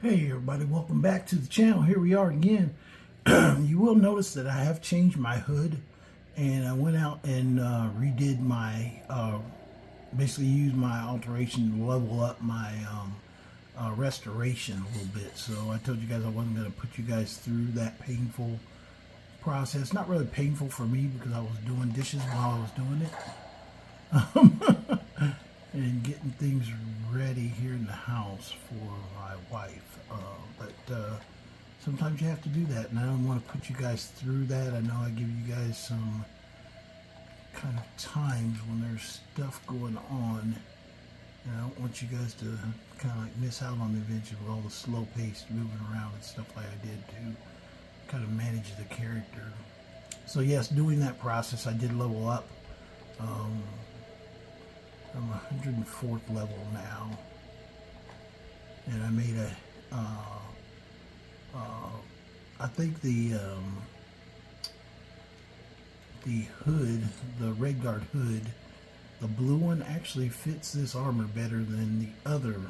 Hey everybody, welcome back to the channel. Here we are again. You will notice that I have changed my hood, and I went out and redid my, basically used my alteration to level up my restoration a little bit. So I told you guys I wasn't going to put you guys through that painful process. Not really painful for me because I was doing dishes while I was doing it. And getting things ready here in the house for my wife. But sometimes you have to do that, and I don't want to put you guys through that. I know I give you guys some kind of times when there's stuff going on, and I don't want you guys to kind of like miss out on the adventure with all the slow paced moving around and stuff like I did to kind of manage the character. So yes, doing that process, I did level up. I'm 104th level now, and I made a, I think the hood, the Red Guard hood, the blue one actually fits this armor better than the other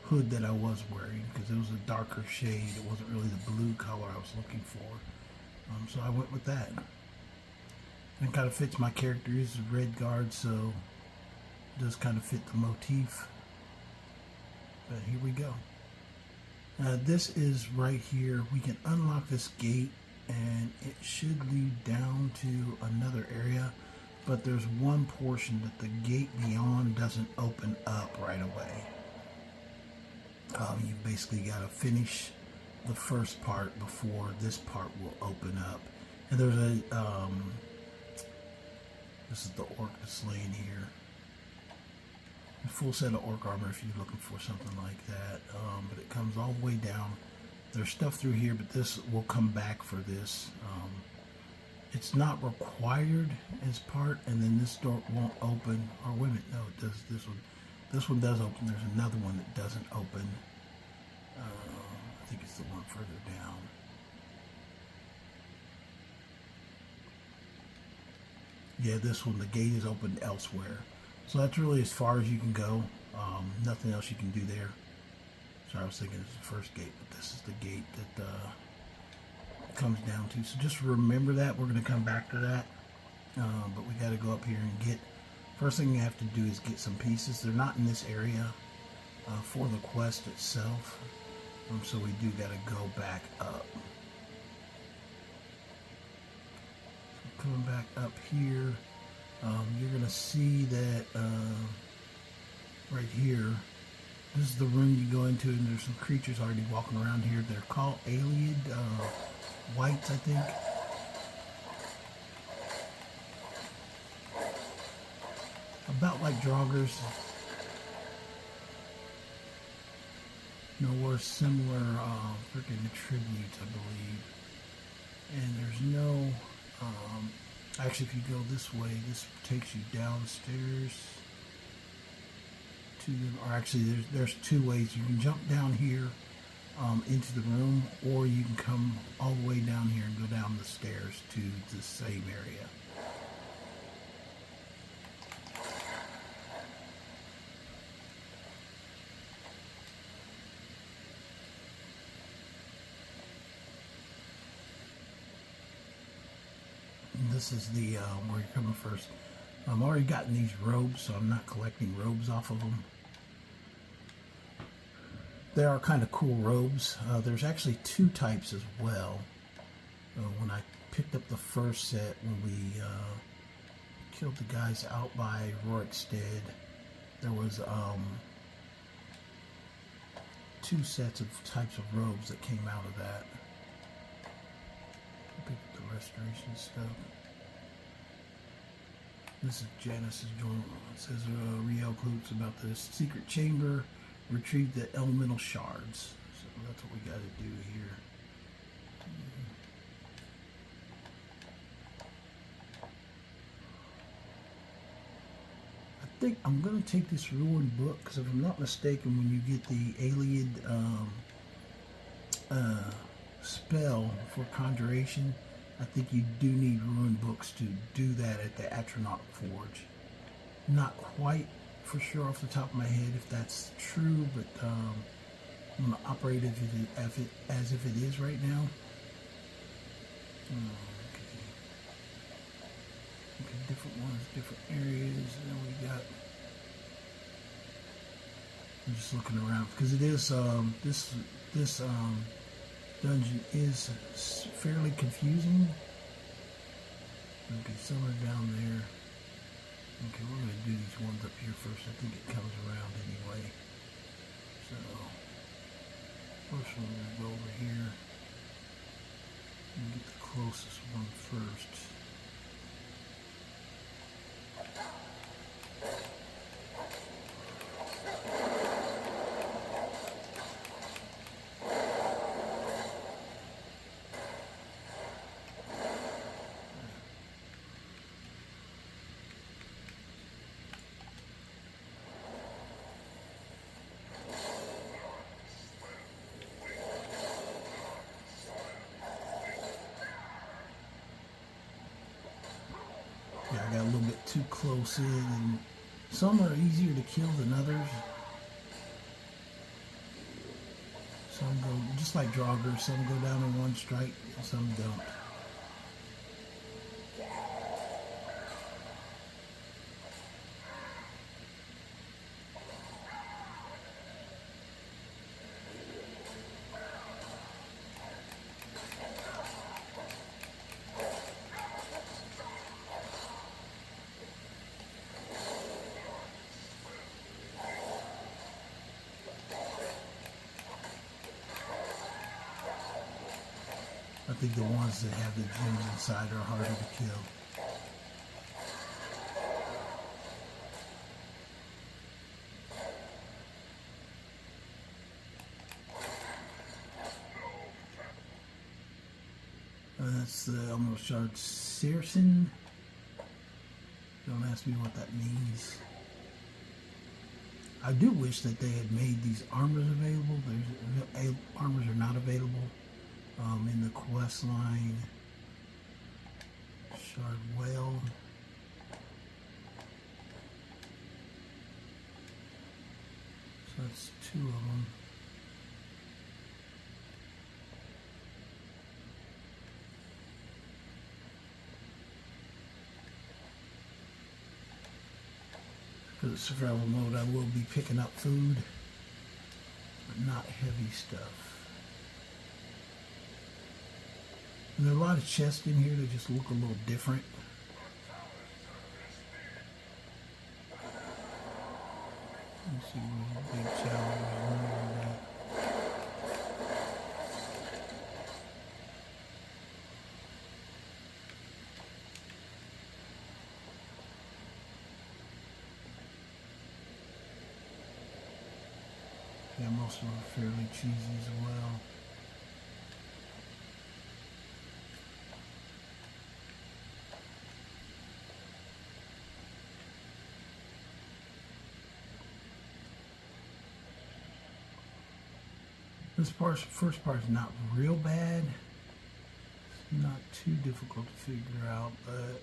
hood that I was wearing, because it was a darker shade. It wasn't really the blue color I was looking for, so I went with that. And kind of fits my character. He's a Red Guard, so it does kind of fit the motif. But here we go. This is right here. We can unlock this gate, and it should lead down to another area. But there's one portion that the gate beyond doesn't open up right away. You basically got to finish the first part before this part will open up. And there's a this is the orc that's laying here. A full set of orc armor if you're looking for something like that. But it comes all the way down. There's stuff through here, but this will come back for this. It's not required as part, and then this door won't open. Or wait a minute, no, it does. This one does open. There's another one that doesn't open. I think it's the one further down. Yeah, this one, the gate is open elsewhere. So that's really as far as you can go. Nothing else you can do there. So I was thinking it's the first gate, but this is the gate that comes down to. So just remember that. We're going to come back to that. But we got to go up here and get, first thing you have to do is get some pieces. They're not in this area for the quest itself. So we do got to go back up. Coming back up here, you're going to see that right here, this is the room you go into, and there's some creatures already walking around here. They're called Ayleid, whites, I think. About like Draugrs. No, we're similar freaking attributes, I believe. And there's no... actually, if you go this way, this takes you downstairs to, or actually there's two ways. You can jump down here into the room, or you can come all the way down here and go down the stairs to the same area. This is the where you're coming first. I've already gotten these robes, so I'm not collecting robes off of them. They are kind of cool robes. There's actually two types as well. When I picked up the first set, when we killed the guys out by Rorikstead, there was two sets of types of robes that came out of that. Pick up the restoration stuff. This is Janice's journal. It says Riel clues about the secret chamber, retrieve the elemental shards. So that's what we got to do here. I think I'm going to take this ruined book, because if I'm not mistaken, when you get the Ayleid spell for conjuration, I think you do need ruined books to do that at the Atronach Forge. Not quite for sure off the top of my head if that's true, but to operate as if it is right now. Okay. Okay, different ones, different areas. And then we got. I'm just looking around because it is this dungeon is fairly confusing. Okay, some are down there. Okay, we're going to do these ones up here first. I think it comes around anyway. So, first one, we're going to go over here and get the closest one first. Yeah, I got a little bit too close in, and some are easier to kill than others. Some go, just like Draugr, some go down in one strike, and some don't. I think the ones that have the gems inside are harder to kill. That's the almost shard Searson. Don't ask me what that means. I do wish that they had made these armors available. Armors are not available in the quest line. Shard Whale. So that's two of them. For the survival mode, I will be picking up food, but not heavy stuff. And there are a lot of chests in here that just look a little different. Let's see what the big challenge is. Yeah, most of them are fairly cheesy as well. This first part is not real bad. It's not too difficult to figure out, but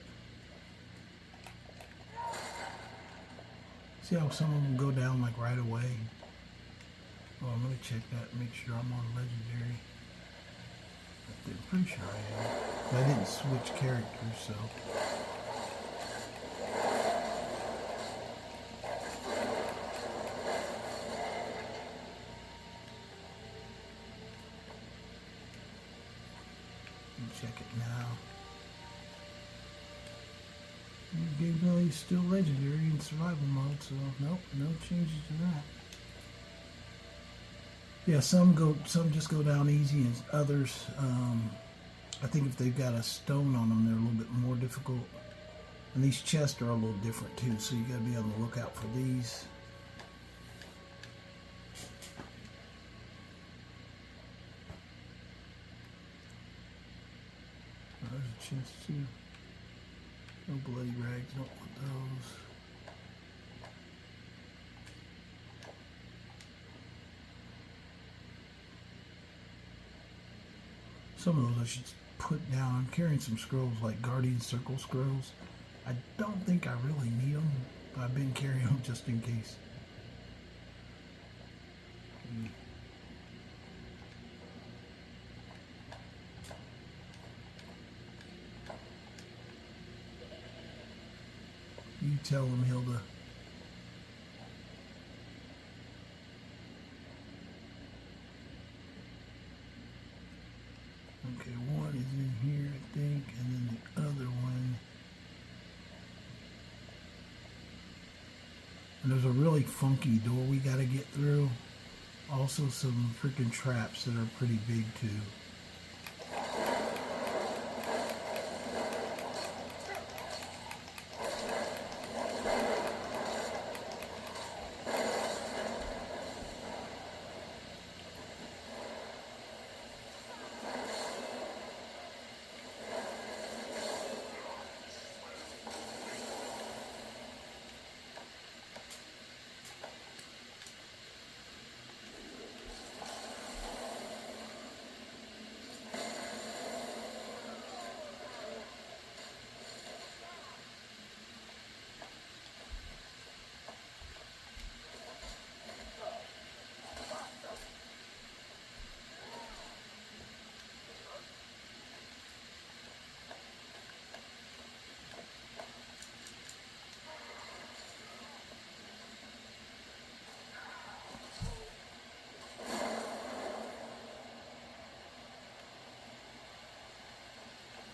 see how some of them go down like right away? Oh, let me check that and make sure I'm on legendary. I'm pretty sure I am. I didn't switch characters, so. Check it now. Game value is still legendary in survival mode, so nope, no changes to that. Yeah, some just go down easy, and others, I think if they've got a stone on them, they're a little bit more difficult. And these chests are a little different too, so you got to be on the lookout for these. There's a chest too. No bloody rags, don't want those. Some of those I should put down. I'm carrying some scrolls like Guardian Circle scrolls. I don't think I really need them, but I've been carrying them just in case. tell him, Hilda. Okay, one is in here, I think, and then the other one. And there's a really funky door we gotta get through. Also some freaking traps that are pretty big too.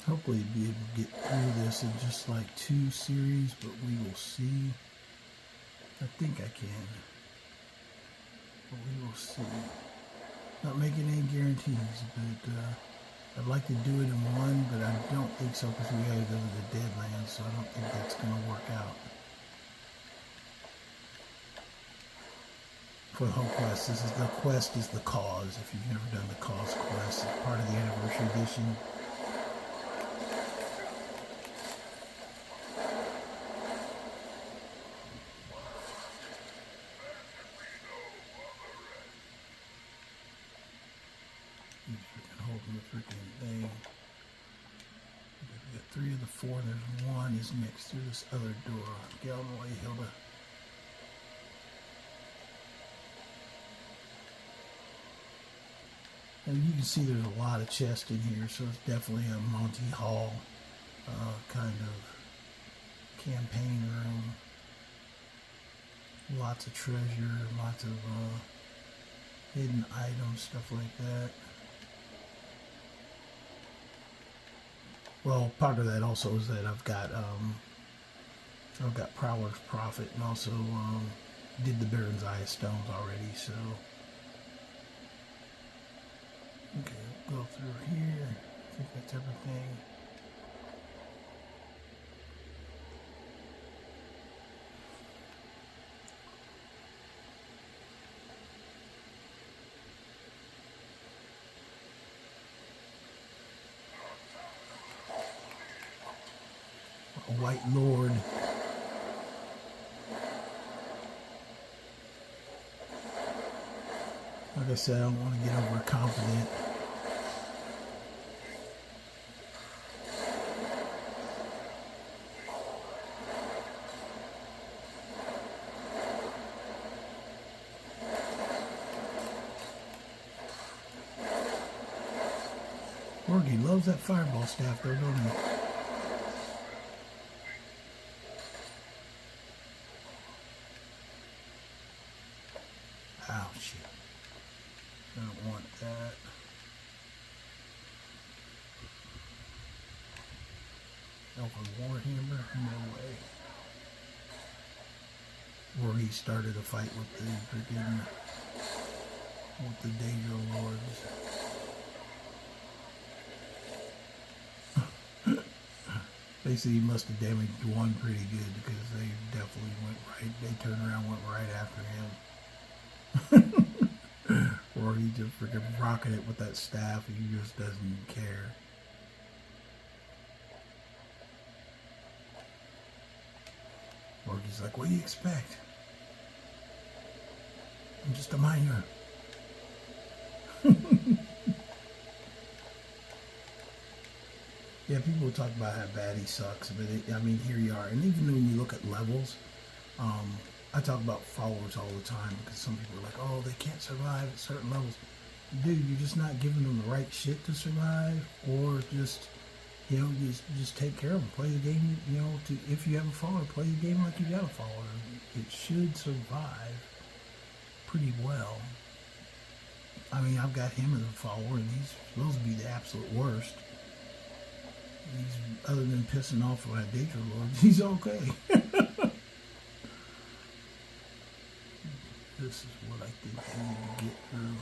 Hopefully be able to get through this in just like 2 series, but we will see. I think I can, but we will see. Not making any guarantees, but I'd like to do it in one, but I don't think so because we gotta go to the Deadlands, so I don't think that's gonna work out. For the whole quest, the quest is the cause. If you've never done the cause quest, it's part of the anniversary edition. We got 3 of the 4. There's 1 is next to this other door. Get out of the way, Hilda. And you can see there's a lot of chests in here, so it's definitely a Monty Hall kind of campaign room. Lots of treasure, lots of hidden items, stuff like that. Well, part of that also is that I've got Prowler's Prophet, and also did the Baron's Eye Stones already. So, okay, we'll go through here. I think that's everything. A White Lord. Like I said, I don't want to get overconfident. Morgie loves that fireball staff though, don't he? Oh, shit. I don't want that. Elven Warhammer? No way. Or he started a fight with the freaking, with the Daedric lords. Basically, he must have damaged one pretty good because they definitely went right. They turned around, went right after him. Or he just freaking rocking it with that staff and he just doesn't even care. Or he's like, what do you expect? I'm just a miner. Yeah, people talk about how bad he sucks, but I mean, here you are. And even when you look at levels, I talk about followers all the time because some people are like, oh, they can't survive at certain levels. Dude, you're just not giving them the right shit to survive, or just Just take care of them. Play the game, if you have a follower, play the game like you got a follower. It should survive pretty well. I mean, I've got him as a follower, and he's supposed to be the absolute worst. Other than pissing off my Daedric lords, he's okay. This is what I think I need to get through.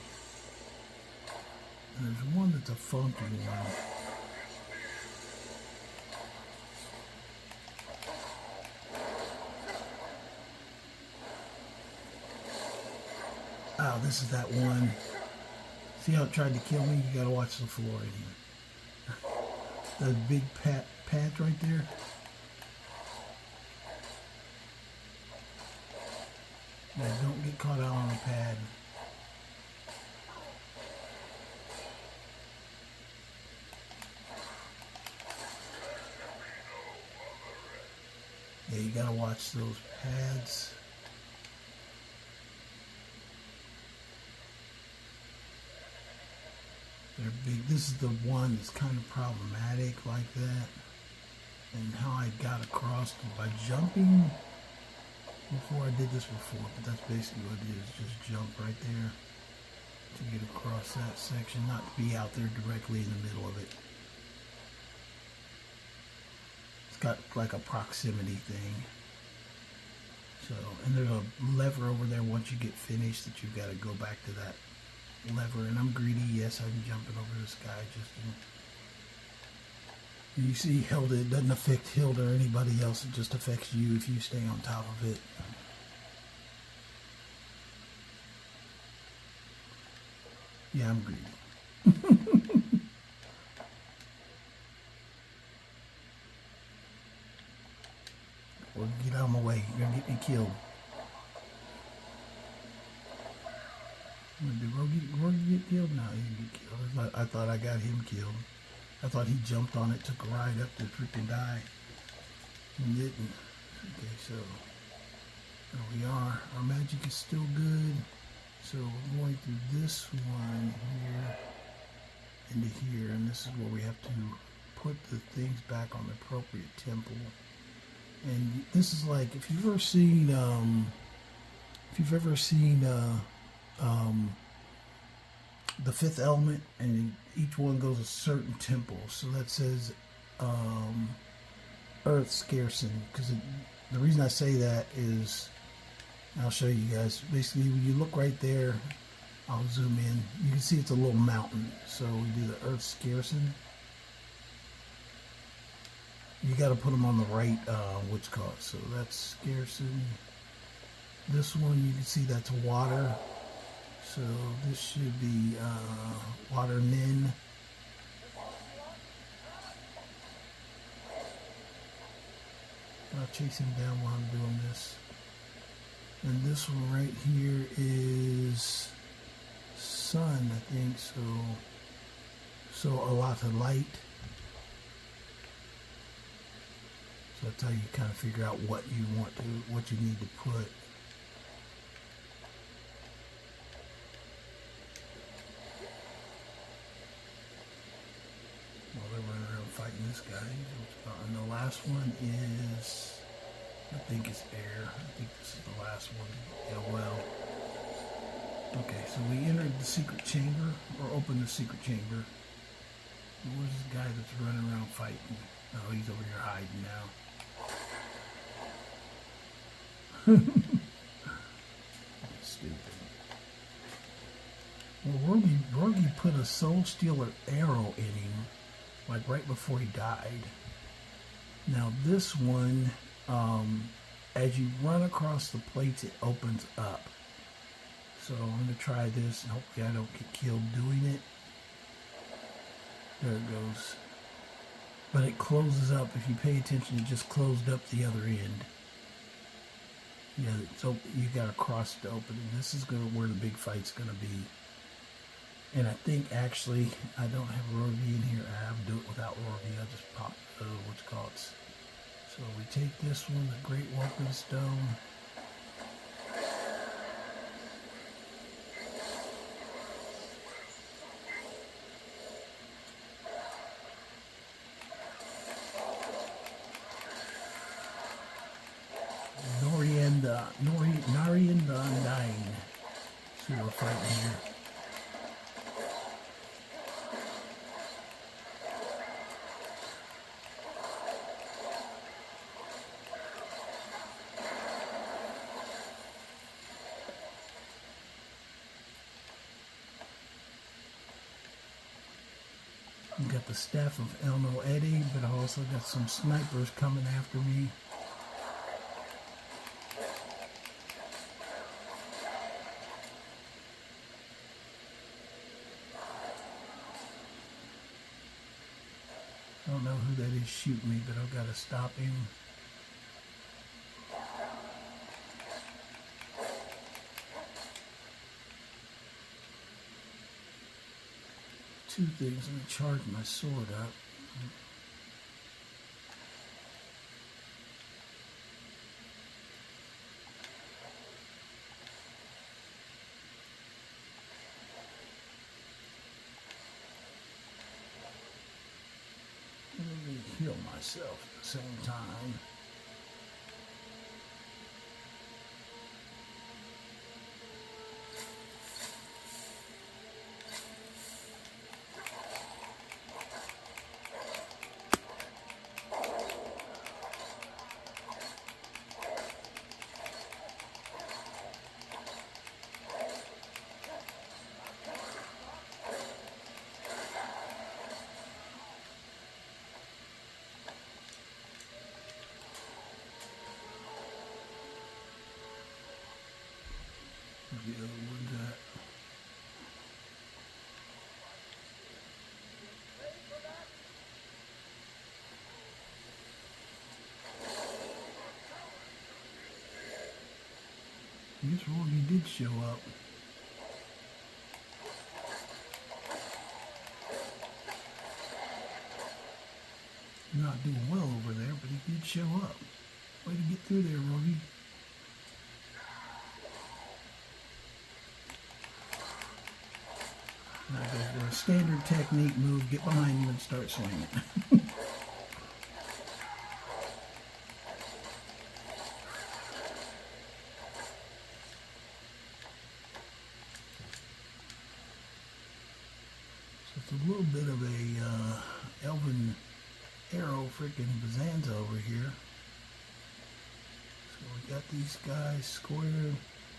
And there's one that's a funky one. Oh, this is that one. See how it tried to kill me? You gotta watch the floor in here. Those big pads right there. Yeah, don't get caught out on a pad. Yeah, you gotta watch those pads. They're big. This is the one that's kind of problematic like that. And how I got across by jumping before I did this before, but that's basically what it is. Just jump right there to get across that section, not to be out there directly in the middle of it. It's got like a proximity thing. So, and there's a lever over there once you get finished that you've got to go back to that lever. And I'm greedy, yes, I'm jumping over this guy just to... You see Hilda, it doesn't affect Hilda or anybody else, it just affects you if you stay on top of it. Yeah, I'm greedy. Well, get out of my way, you're gonna get me killed. Did Rogi get killed? No, he didn't get killed. I thought I got him killed. I thought he jumped on it, took a ride up to freaking die. He didn't. Okay, so there we are. Our magic is still good. So we're going through this one here into here, and this is where we have to put the things back on the appropriate temple. And this is like, if you've ever seen the fifth element, and each one goes a certain temple. So that says Earth Scarcity, because the reason I say that is, I'll show you guys. Basically, when you look right there, I'll zoom in. You can see it's a little mountain. So we do the Earth Scarcity. You got to put them on the right, what's called. So that's Scarcity. This one, you can see that's water. So this should be water nin. I'll chase him down while I'm doing this. And this one right here is sun, I think. So a lot of light. So that's how you kind of figure out what you need to put. While they're running around fighting this guy. And the last one is, I think it's air. I think this is the last one. Yeah, well. Okay, so we entered the secret chamber, or opened the secret chamber. Where's this guy that's running around fighting? Oh, he's over here hiding now. Stupid. Well, Rogi put a soul stealer arrow in him, like right before he died. Now this one, as you run across the plates, it opens up. So I'm going to try this, and hopefully I don't get killed doing it. There it goes. But it closes up. If you pay attention, it just closed up the other end. Yeah, so you got to cross the opening. This is where the big fight's going to be. And I think actually I don't have Rogi in here. I have to do it without Rogi. I'll just pop what's called. So we take this one, the Great Working Stone. You got the staff of Elno Eddy, but I also got some snipers coming after me. I don't know who that is shooting me, but I've got to stop him. Two things. Let me charge my sword up. Let me heal myself at the same time. The other one's at. I guess Rory did show up. Not doing well over there, but he did show up. Way to get through there, Rory. Now go for a standard technique move, get behind you and start swinging. So it's a little bit of a elven arrow freaking Bazanza over here. So we got these guys squared.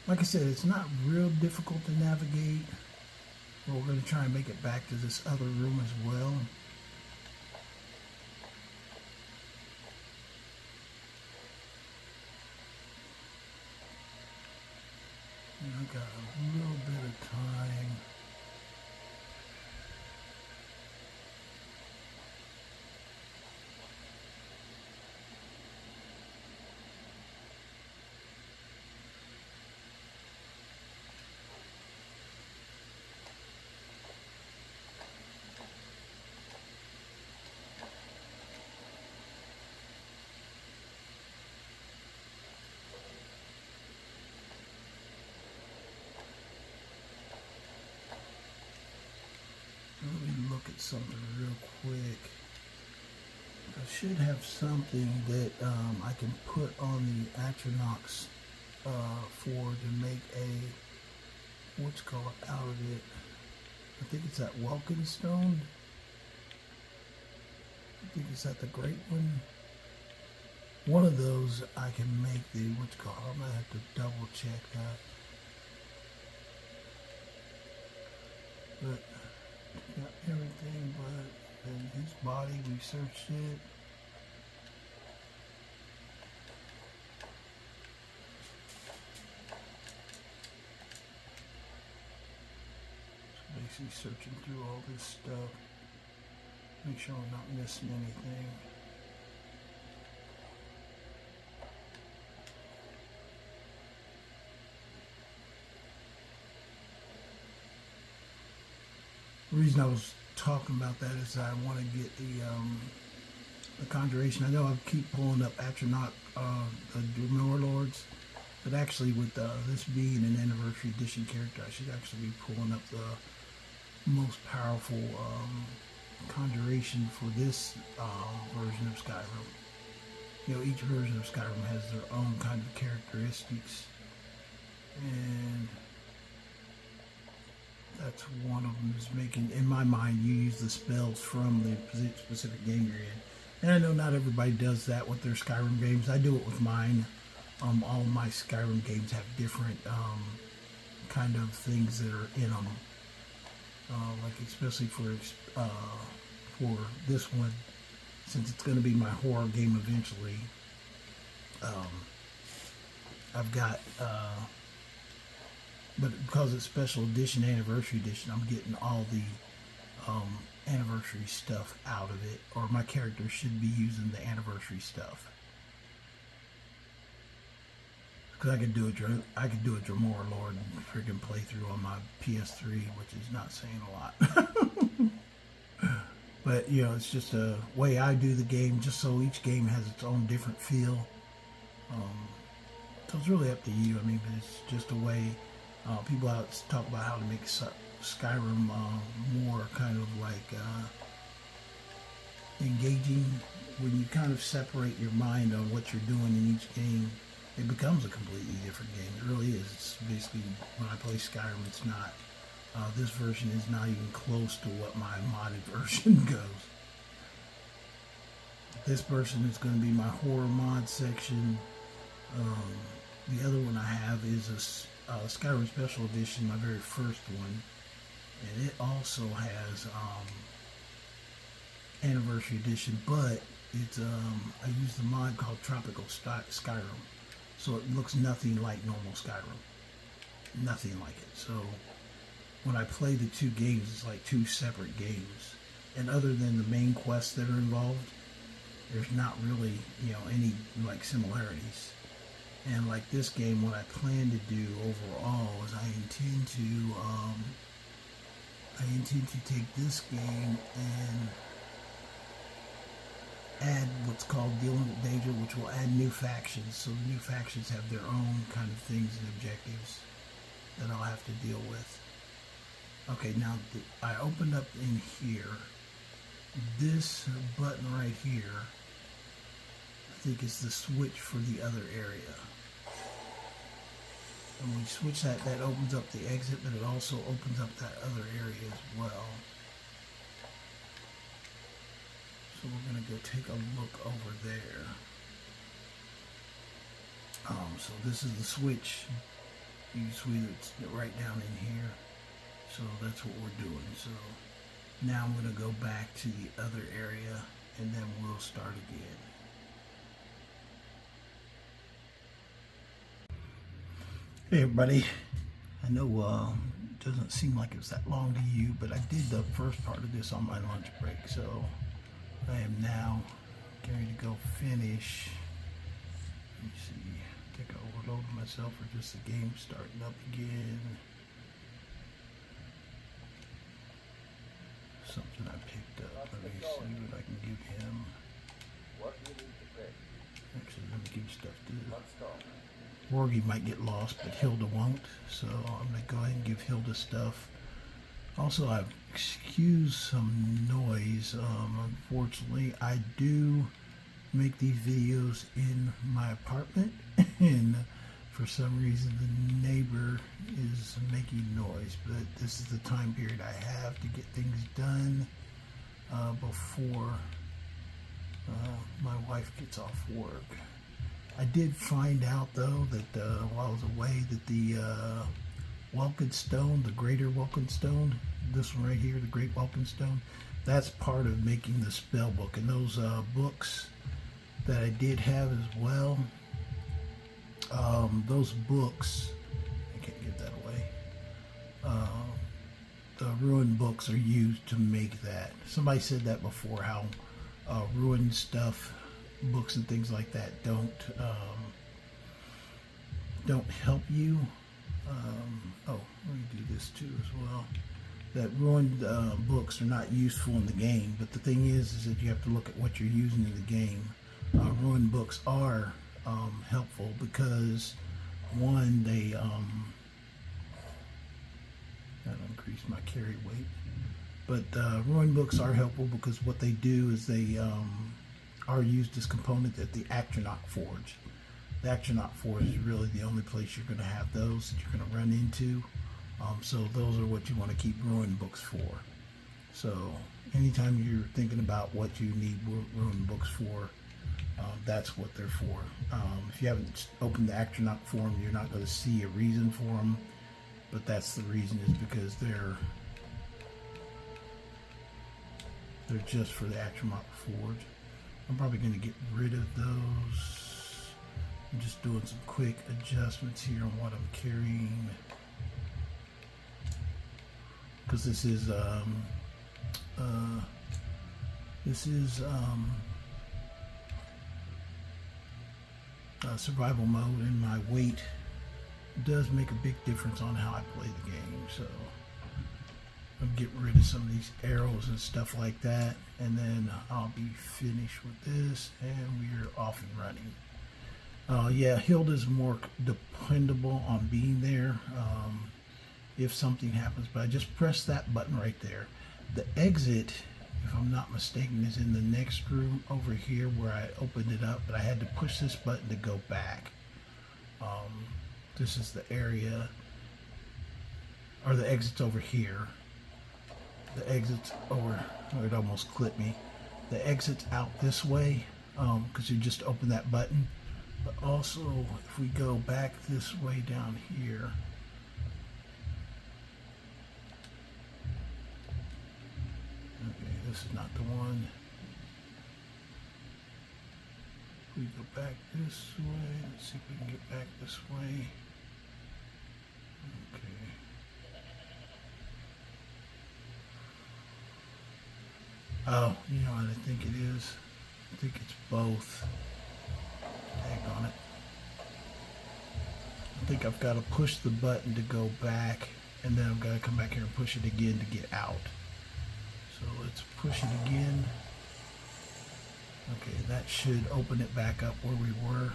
Like I said, it's not real difficult to navigate. We're going to try and make it back to this other room as well. And I got a little bit of time. Let me look at something real quick. I should have something that I can put on the Atronachs for to make a, what's called out of it. I think it's that Welkin Stone. I think it's that the Great One. One of those I can make the, what's called, I'm going to have to double check that. But got everything but in his body, we searched it. So basically searching through all this stuff. Make sure we're not missing anything. The reason I was talking about that is I want to get the conjuration. I know I keep pulling up Atronach, the Dumor Lords, but actually with this being an anniversary edition character, I should actually be pulling up the most powerful conjuration for this version of Skyrim. You know, each version of Skyrim has their own kind of characteristics, and that's one of them is making, in my mind, you use the spells from the specific game you're in. And I know not everybody does that with their Skyrim games. I do it with mine. All of my Skyrim games have different kind of things that are in them. Like especially for for this one, since it's going to be my horror game eventually. I've got, but because it's special edition, anniversary edition, I'm getting all the anniversary stuff out of it, or my character should be using the anniversary stuff. Because I could do a Dremora Lord freaking playthrough on my PS3, which is not saying a lot. But you know, it's just a way I do the game, just so each game has its own different feel. So it's really up to you. I mean, but it's just a way. People out talk about how to make Skyrim more kind of like engaging. When you kind of separate your mind on what you're doing in each game, it becomes a completely different game. It really is. It's basically, when I play Skyrim, it's not. This version is not even close to what my modded version goes. This version is going to be my horror mod section. The other one I have is a Skyrim Special Edition, my very first one, and it also has Anniversary Edition, but it's I use the mod called Tropical Skyrim, so it looks nothing like normal Skyrim, nothing like it. So when I play the two games, it's like two separate games, and other than the main quests that are involved, there's not really, you know, any like similarities. And like this game, what I plan to do overall is I intend to take this game and add what's called Dealing with Daedric, which will add new factions. So the new factions have their own kind of things and objectives that I'll have to deal with. Okay, now I opened up in here. This button right here, I think is the switch for the other area. And when you switch that, that opens up the exit, but it also opens up that other area as well. So we're going to go take a look over there. So this is the switch. You switch it right down in here. So that's what we're doing. So now I'm going to go back to the other area, and then we'll start again. Hey everybody, I know it doesn't seem like it was that long to you, but I did the first part of this on my lunch break, so I am now going to go finish. Let me see, I think I overloaded myself, or just the game starting up again. Something I picked up. Let me see what I can give him. Actually, let me give stuff to Morgie. Might get lost, but Hilda won't. So I'm going to go ahead and give Hilda stuff. Also, I've excused some noise. Unfortunately, I do make these videos in my apartment, and for some reason the neighbor is making noise. But this is the time period I have to get things done before my wife gets off work. I did find out though that while I was away, that the Welkin Stone, the Greater Welkin Stone, this one right here, the Great Welkin Stone, that's part of making the spell book. And those books that I did have as well, those books, I can't give that away, the ruined books are used to make that. Somebody said that before, how ruined stuff, books and things like that don't help you. Oh, let me do this too as well. That ruined books are not useful in the game, but the thing is that you have to look at what you're using in the game. Ruined books are helpful because, one, they that'll increase my carry weight. But ruined books are helpful because what they do is they are used as components at the Astronaut Forge. The Astronaut Forge is really the only place you're going to have those that you're going to run into. So those are what you want to keep ruined books for. So anytime you're thinking about what you need ruined books for, that's what they're for. If you haven't opened the Astronaut form, you're not going to see a reason for them, but that's the reason, is because they're They're just for the Atromop Forge. I'm probably going to get rid of those. I'm just doing some quick adjustments here on what I'm carrying. Because this is survival mode, and my weight does make a big difference on how I play the game. So I'll get rid of some of these arrows and stuff like that, and then I'll be finished with this, and we're off and running. Yeah, Hilda's more dependable on being there if something happens, but I just press that button right there. The exit, if I'm not mistaken, is in the next room over here where I opened it up, but I had to push this button to go back. This is the area, or the exit's over here. The exit's over, oh, it almost clipped me. The exit's out this way, because you just open that button. But also, if we go back this way down here, okay, this is not the one. If we go back this way, let's see if we can get back this way. Okay. Oh, you know what I think it is? I think it's both. Hang on it. I think I've got to push the button to go back, and then I've got to come back here and push it again to get out. So let's push it again. Okay, that should open it back up where we were.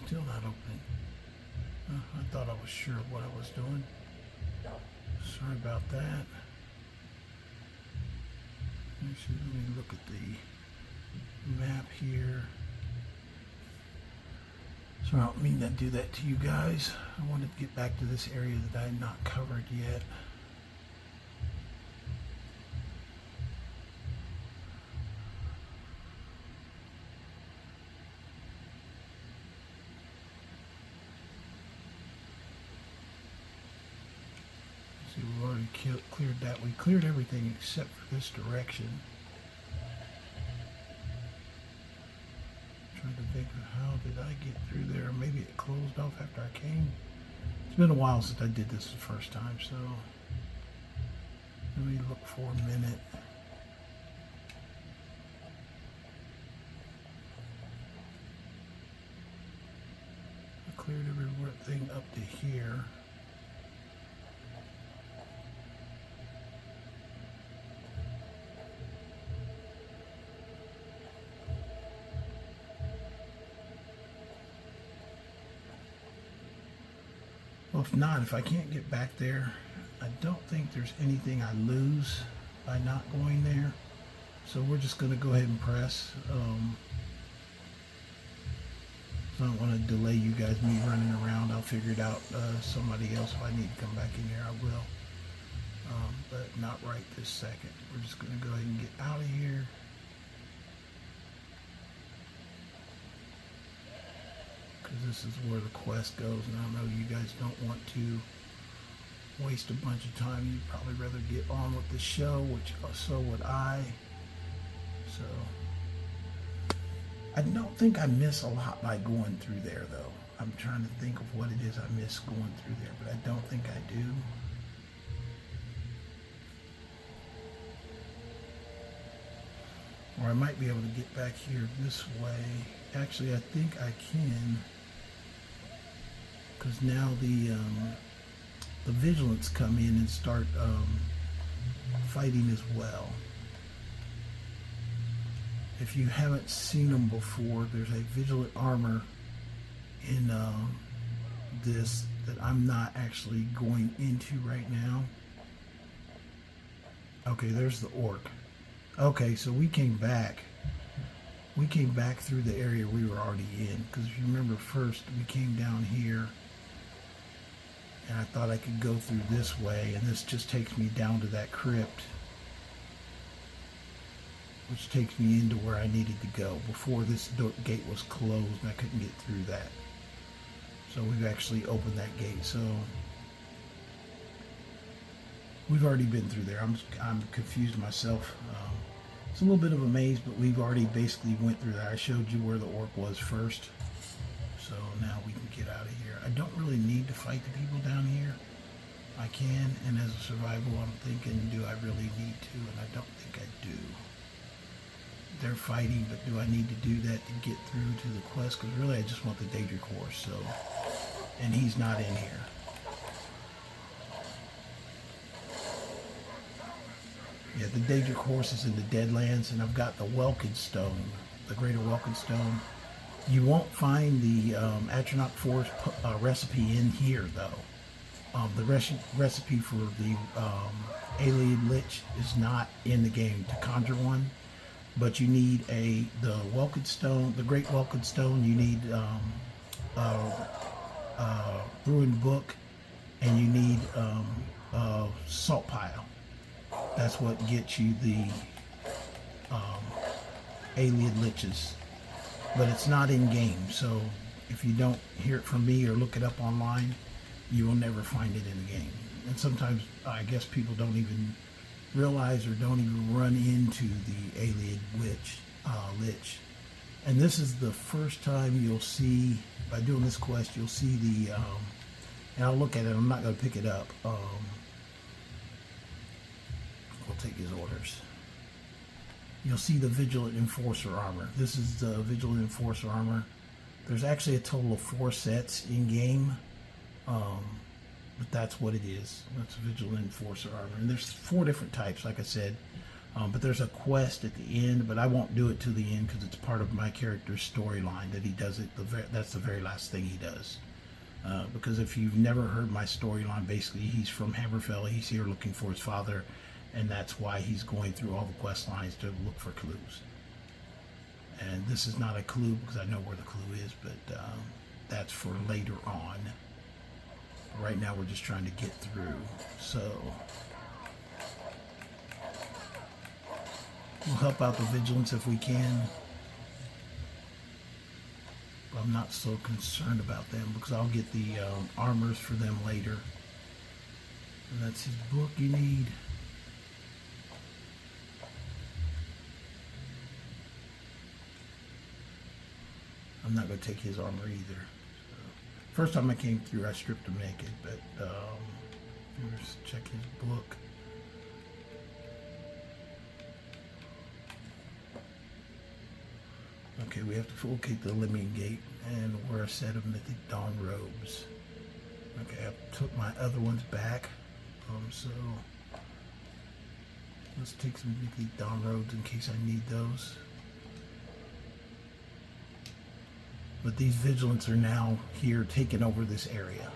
Still not opening. I thought I was sure of what I was doing. Sorry about that. Actually, let me look at the map here. So I don't mean to do that to you guys. I wanted to get back to this area that I had not covered yet. See, we've already cleared that. We cleared everything except for this direction. Trying to think of how did I get through there. Maybe it closed off after I came. It's been a while since I did this the first time, so let me look for a minute. I cleared everything up to here. Well, if not, if I can't get back there, I don't think there's anything I lose by not going there. So we're just going to go ahead and press. So I don't want to delay you guys, me running around. I'll figure it out. Somebody else, if I need to come back in here, I will. But not right this second. We're just going to go ahead and get out of here. This is where the quest goes, and I know you guys don't want to waste a bunch of time. You'd probably rather get on with the show, which so would I. So I don't think I miss a lot by going through there, though. I'm trying to think of what it is I miss going through there, but I don't think I do. Or I might be able to get back here this way. Actually, I think I can, because now the vigilants come in and start fighting as well. If you haven't seen them before, there's a vigilant armor in this that I'm not actually going into right now. Okay, there's the orc. Okay, so we came back. We came back through the area we were already in, because if you remember, first we came down here and I thought I could go through this way, and this just takes me down to that crypt, which takes me into where I needed to go. Before this gate was closed and I couldn't get through that. So we've actually opened that gate. So we've already been through there. I'm confused myself. It's a little bit of a maze, but we've already basically went through that. I showed you where the orc was first. So now we can get out of here. I don't really need to fight the people down here. I can, and as a survival, I'm thinking, do I really need to? And I don't think I do. They're fighting, but do I need to do that to get through to the quest? Because really, I just want the Daedric horse, so... And he's not in here. Yeah, the Daedric horse is in the Deadlands, and I've got the Welkin Stone, the Greater Welkin Stone. You won't find the Atronach Forest recipe in here, though. The recipe for the Ayleid Lich is not in the game to conjure one, but you need the Welkin Stone, the Great Welkin Stone. You need Ruined Book, and you need a Salt Pile. That's what gets you the Ayleid Liches, but it's not in game. So if you don't hear it from me or look it up online, you will never find it in the game. And sometimes I guess people don't even realize or don't even run into the Ayleid Lich. And this is the first time you'll see, by doing this quest, you'll see the, and I'll look at it, I'm not going to pick it up. We'll take his orders. You'll see the Vigilant Enforcer armor. This is the Vigilant Enforcer armor. There's actually a total of 4 sets in game. But that's what it is. That's Vigilant Enforcer armor. And there's 4 different types, like I said. But there's a quest at the end, but I won't do it to the end because it's part of my character's storyline that he does it. That's the very last thing he does. Because if you've never heard my storyline, basically he's from Hammerfell. He's here looking for his father, and that's why he's going through all the quest lines to look for clues. And this is not a clue because I know where the clue is, but that's for later on. Right now we're just trying to get through. So we'll help out the vigilance if we can. But I'm not so concerned about them because I'll get the armors for them later. And that's his book you need. I'm not going to take his armor either. First time I came through, I stripped him naked, but let's check his book. Okay, we have to locate the Limian Gate and wear a set of Mythic Dawn robes. Okay, I took my other ones back, so let's take some Mythic Dawn robes in case I need those. But these vigilants are now here taking over this area.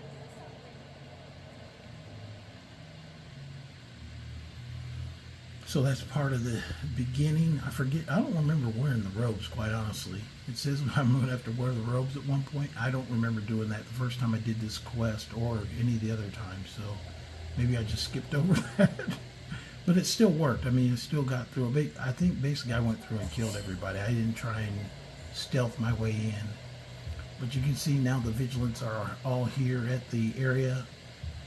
So that's part of the beginning. I don't remember wearing the robes, quite honestly. It says I'm going to have to wear the robes at one point. I don't remember doing that the first time I did this quest or any of the other times. So maybe I just skipped over that. But it still worked. I mean, it still got through. I think basically I went through and killed everybody. I didn't try and stealth my way in. But you can see now the vigilants are all here at the area,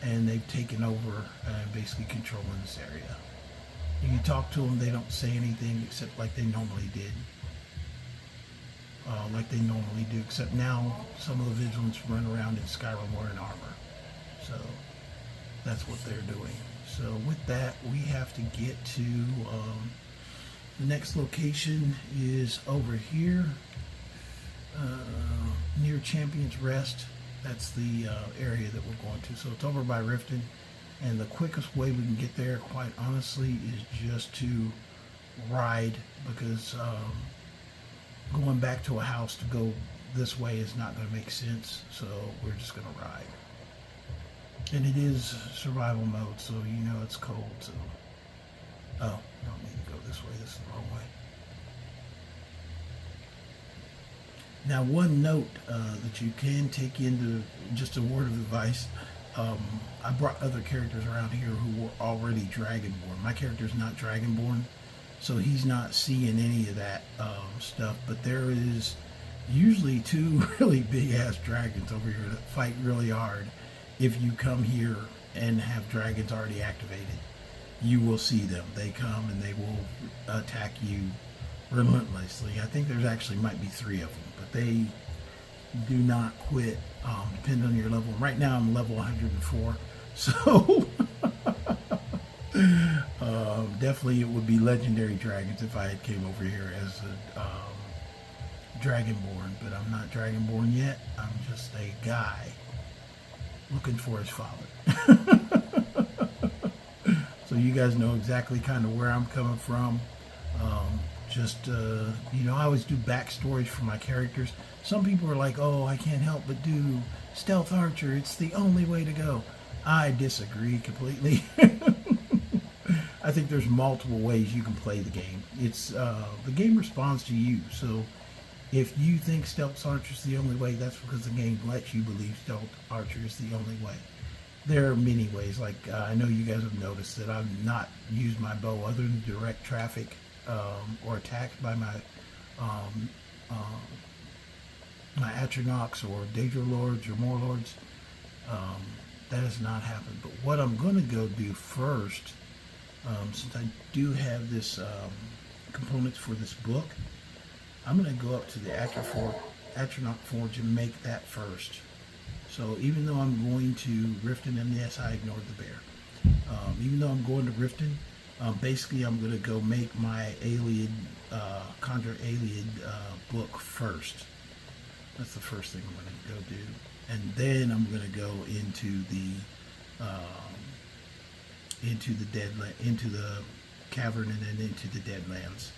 and they've taken over and basically controlling this area. You can talk to them, they don't say anything except like they normally did. Except now some of the vigilants run around in Skyrim wearing armor. So that's what they're doing. So with that, we have to get to the next location is over here. Near Champion's Rest. That's the area that we're going to. So it's over by Riften, and the quickest way we can get there, quite honestly, is just to ride, because going back to a house to go this way is not going to make sense, so we're just going to ride. And it is survival mode, so you know it's cold, so... Oh, I don't need to go this way, this is the wrong way. Now, one note that you can take into, just a word of advice, I brought other characters around here who were already Dragonborn. My character's not Dragonborn, so he's not seeing any of that stuff. But there is usually two really big ass dragons over here that fight really hard. If you come here and have dragons already activated, you will see them. They come and they will attack you relentlessly. I think there's actually might be 3 of them, but they do not quit. Depending on your level. Right now I'm level 104, so definitely it would be legendary dragons if I had came over here as a dragonborn, but I'm not dragonborn yet. I'm just a guy looking for his father. So you guys know exactly kind of where I'm coming from. I always do backstories for my characters. Some people are like, oh, I can't help but do stealth archer. It's the only way to go. I disagree completely. I think there's multiple ways you can play the game. It's the game responds to you. So if you think stealth archer is the only way, that's because the game lets you believe stealth archer is the only way. There are many ways. Like I know you guys have noticed that I've not used my bow other than direct traffic or attacked by my my Atronachs or Daedric lords or Warlords. That has not happened. But what I'm going to go do first, since I do have this components for this book, I'm going to go up to the Atronach Forge and make that first. So even though I'm going to Riften, and yes, I ignored the bear. Even though I'm going to Riften, basically I'm going to go make my Ayleid, Conjure Ayleid book first. That's the first thing I'm going to go do. And then I'm going to go into the cavern and then into the Deadlands.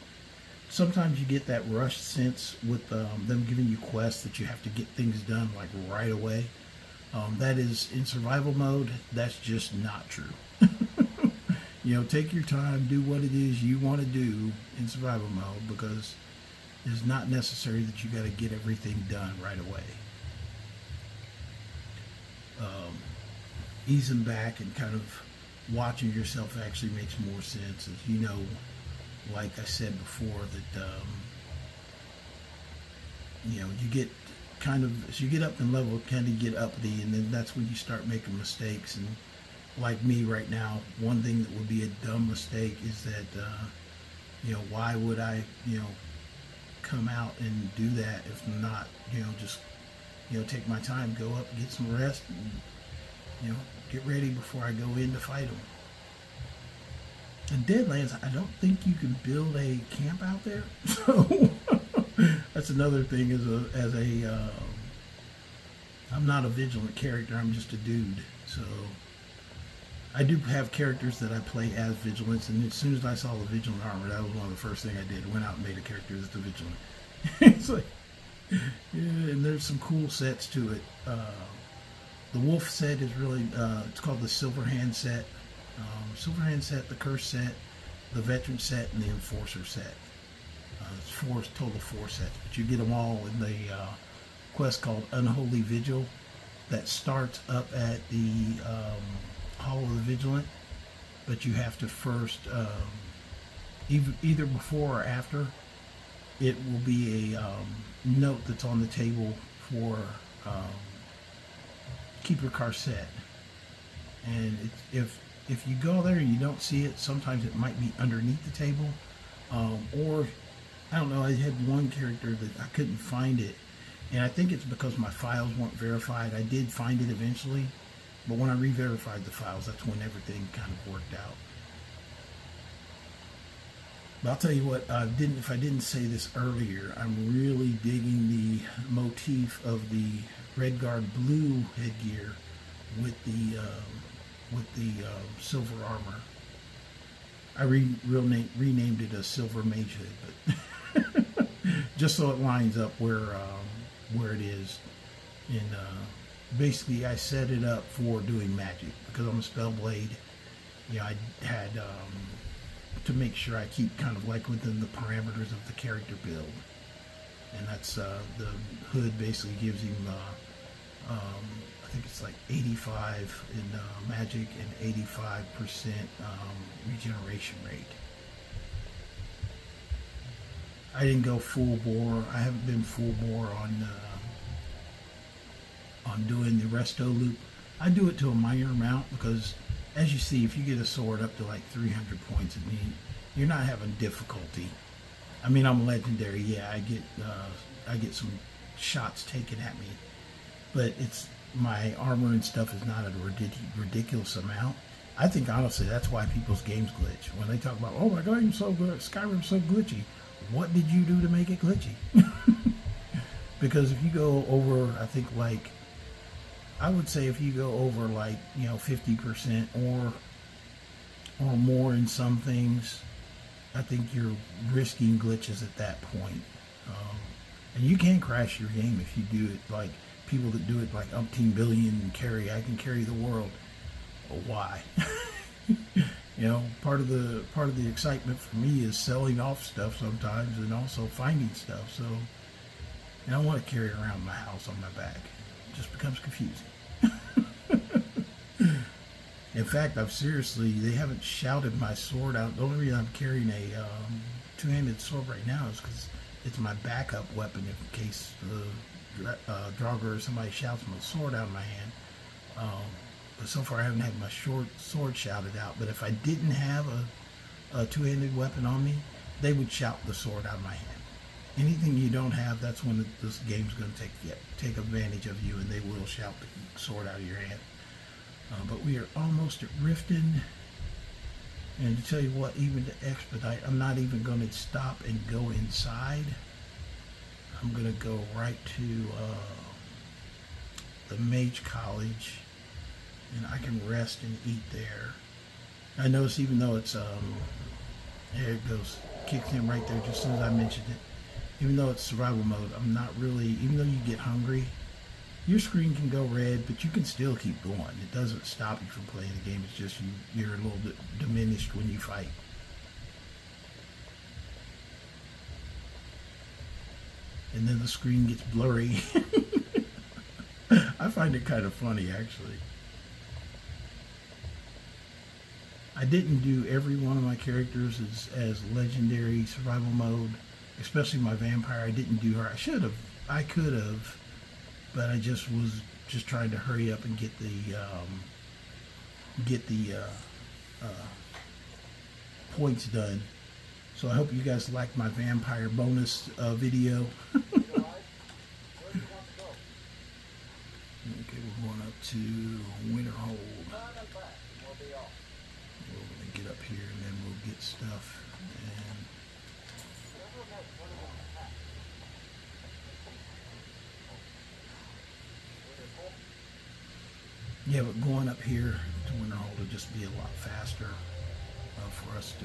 Sometimes you get that rush sense with them giving you quests that you have to get things done like right away. That is in survival mode. That's just not true. Take your time, do what it is you want to do in survival mode, because it's not necessary that you got to get everything done right away. Easing back and kind of watching yourself actually makes more sense. As like I said before, that you get as you get up in level, kind of get uppity, and then that's when you start making mistakes. And like me right now, one thing that would be a dumb mistake is that why would I come out and do that if not just take my time, go up, get some rest, and get ready before I go in to fight them. In Deadlands, I don't think you can build a camp out there, so that's another thing. I'm not a vigilant character. I'm just a dude. So I do have characters that I play as vigilants, and as soon as I saw the vigilant armor, that was one of the first things I did. Went out and made a character that's the vigilant. It's like, yeah, and there's some cool sets to it. The wolf set is really, it's called the Silver Hand set. Silver Hand set, the Curse set, the Veteran set, and the Enforcer set. It's total 4 sets, but you get them all in the quest called Unholy Vigil that starts up at the Hall of the Vigilant, but you have to first, either before or after, it will be a note that's on the table for keep your car set. And if you go there and you don't see it, sometimes it might be underneath the table, or I don't know. I had one character that I couldn't find it, and I think it's because my files weren't verified. I did find it eventually, but when I re-verified the files, that's when everything kind of worked out. But I'll tell you what, if I didn't say this earlier, I'm really digging the motif of the Redguard blue headgear with the silver armor. I renamed it a silver mage hood, but just so it lines up where it is. And basically, I set it up for doing magic because I'm a spellblade. I had to make sure I keep kind of like within the parameters of the character build, and that's the hood basically gives him I think it's like 85 in magic and 85% regeneration rate. I didn't go full bore. I haven't been full bore on doing the resto loop. I do it to a minor amount because, as you see, if you get a sword up to like 300 points, I mean, you're not having difficulty. I mean, I'm legendary. Yeah, I get some shots taken at me, but it's my armor and stuff is not a ridiculous amount. I think honestly that's why people's games glitch when they talk about, oh my god, I'm so good, Skyrim's so glitchy. What did you do to make it glitchy? Because if you go over, I think like, I would say if you go over like 50% or more in some things, I think you're risking glitches at that point. And you can crash your game if you do it like people that do it like umpteen billion and carry. I can carry the world. Well, why? Part of the excitement for me is selling off stuff sometimes and also finding stuff. So I don't want to carry around my house on my back. It just becomes confusing. In fact, they haven't shouted my sword out. The only reason I'm carrying a two-handed sword right now is because it's my backup weapon in case the Draugr or somebody shouts my sword out of my hand. But so far I haven't had my sword shouted out. But if I didn't have a two-handed weapon on me, they would shout the sword out of my hand. Anything you don't have, that's when this game's going to take advantage of you, and they will shout the sword out of your hand. But we are almost at Riften. And to tell you what, even to expedite, I'm not even going to stop and go inside. I'm going to go right to the Mage College, and I can rest and eat there. I notice even though it's, there it goes, kicks in right there just as soon as I mentioned it. Even though it's survival mode, I'm not really, even though you get hungry, your screen can go red, but you can still keep going. It doesn't stop you from playing the game. It's just you're a little bit diminished when you fight. And then the screen gets blurry. I find it kind of funny, actually. I didn't do every one of my characters as legendary survival mode, especially my vampire. I didn't do her. I should have. I could have. But I was just trying to hurry up and get the points done. So I hope you guys liked my vampire bonus video. Okay, we're going up to Winterhold. We're going to get up here and then we'll get stuff. And yeah, but going up here to Winterhold will just be a lot faster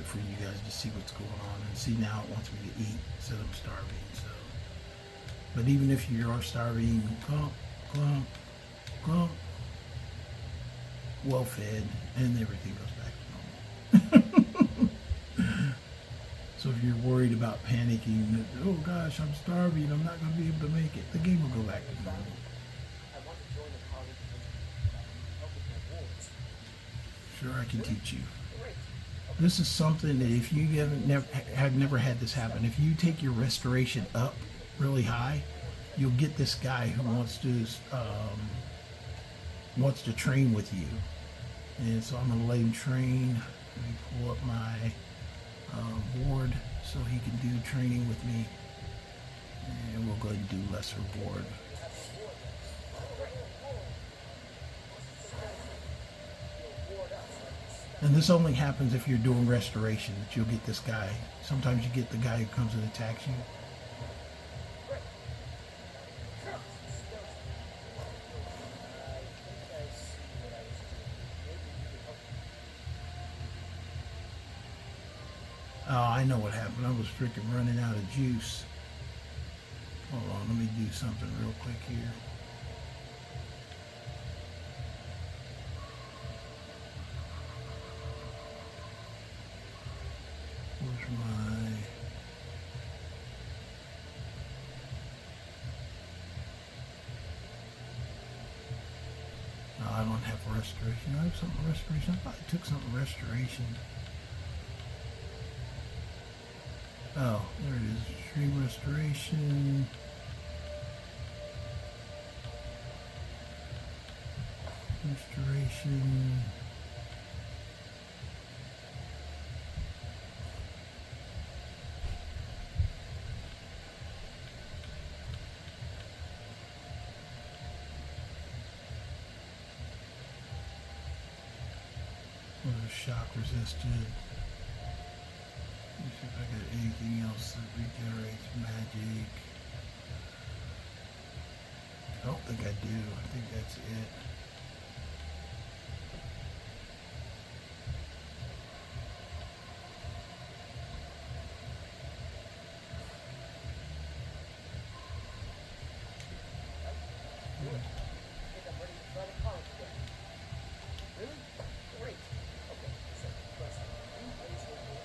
for you guys to see what's going on. And see, now it wants me to eat instead of starving. So, but even if you are starving, glump, well fed, and everything goes back to normal. So if you're worried about panicking, oh gosh, I'm starving, I'm not going to be able to make it, the game will go back to normal. Sure, I can teach you. This is something that if you have never had this happen, if you take your restoration up really high, you'll get this guy who wants to train with you. And so I'm going to let him train. Let me pull up my board so he can do training with me. And we'll go ahead and do lesser board. And this only happens if you're doing restoration, that you'll get this guy. Sometimes you get the guy who comes and attacks you. Oh, I know what happened. I was freaking running out of juice. Hold on, let me do something real quick here. Where's my... No, I don't have restoration. I have something restoration. I thought I took something restoration. Oh, there it is. Tree restoration. Restoration. Shock resisted. Let me see if I got anything else that regenerates magic. I don't think I do. I think that's it.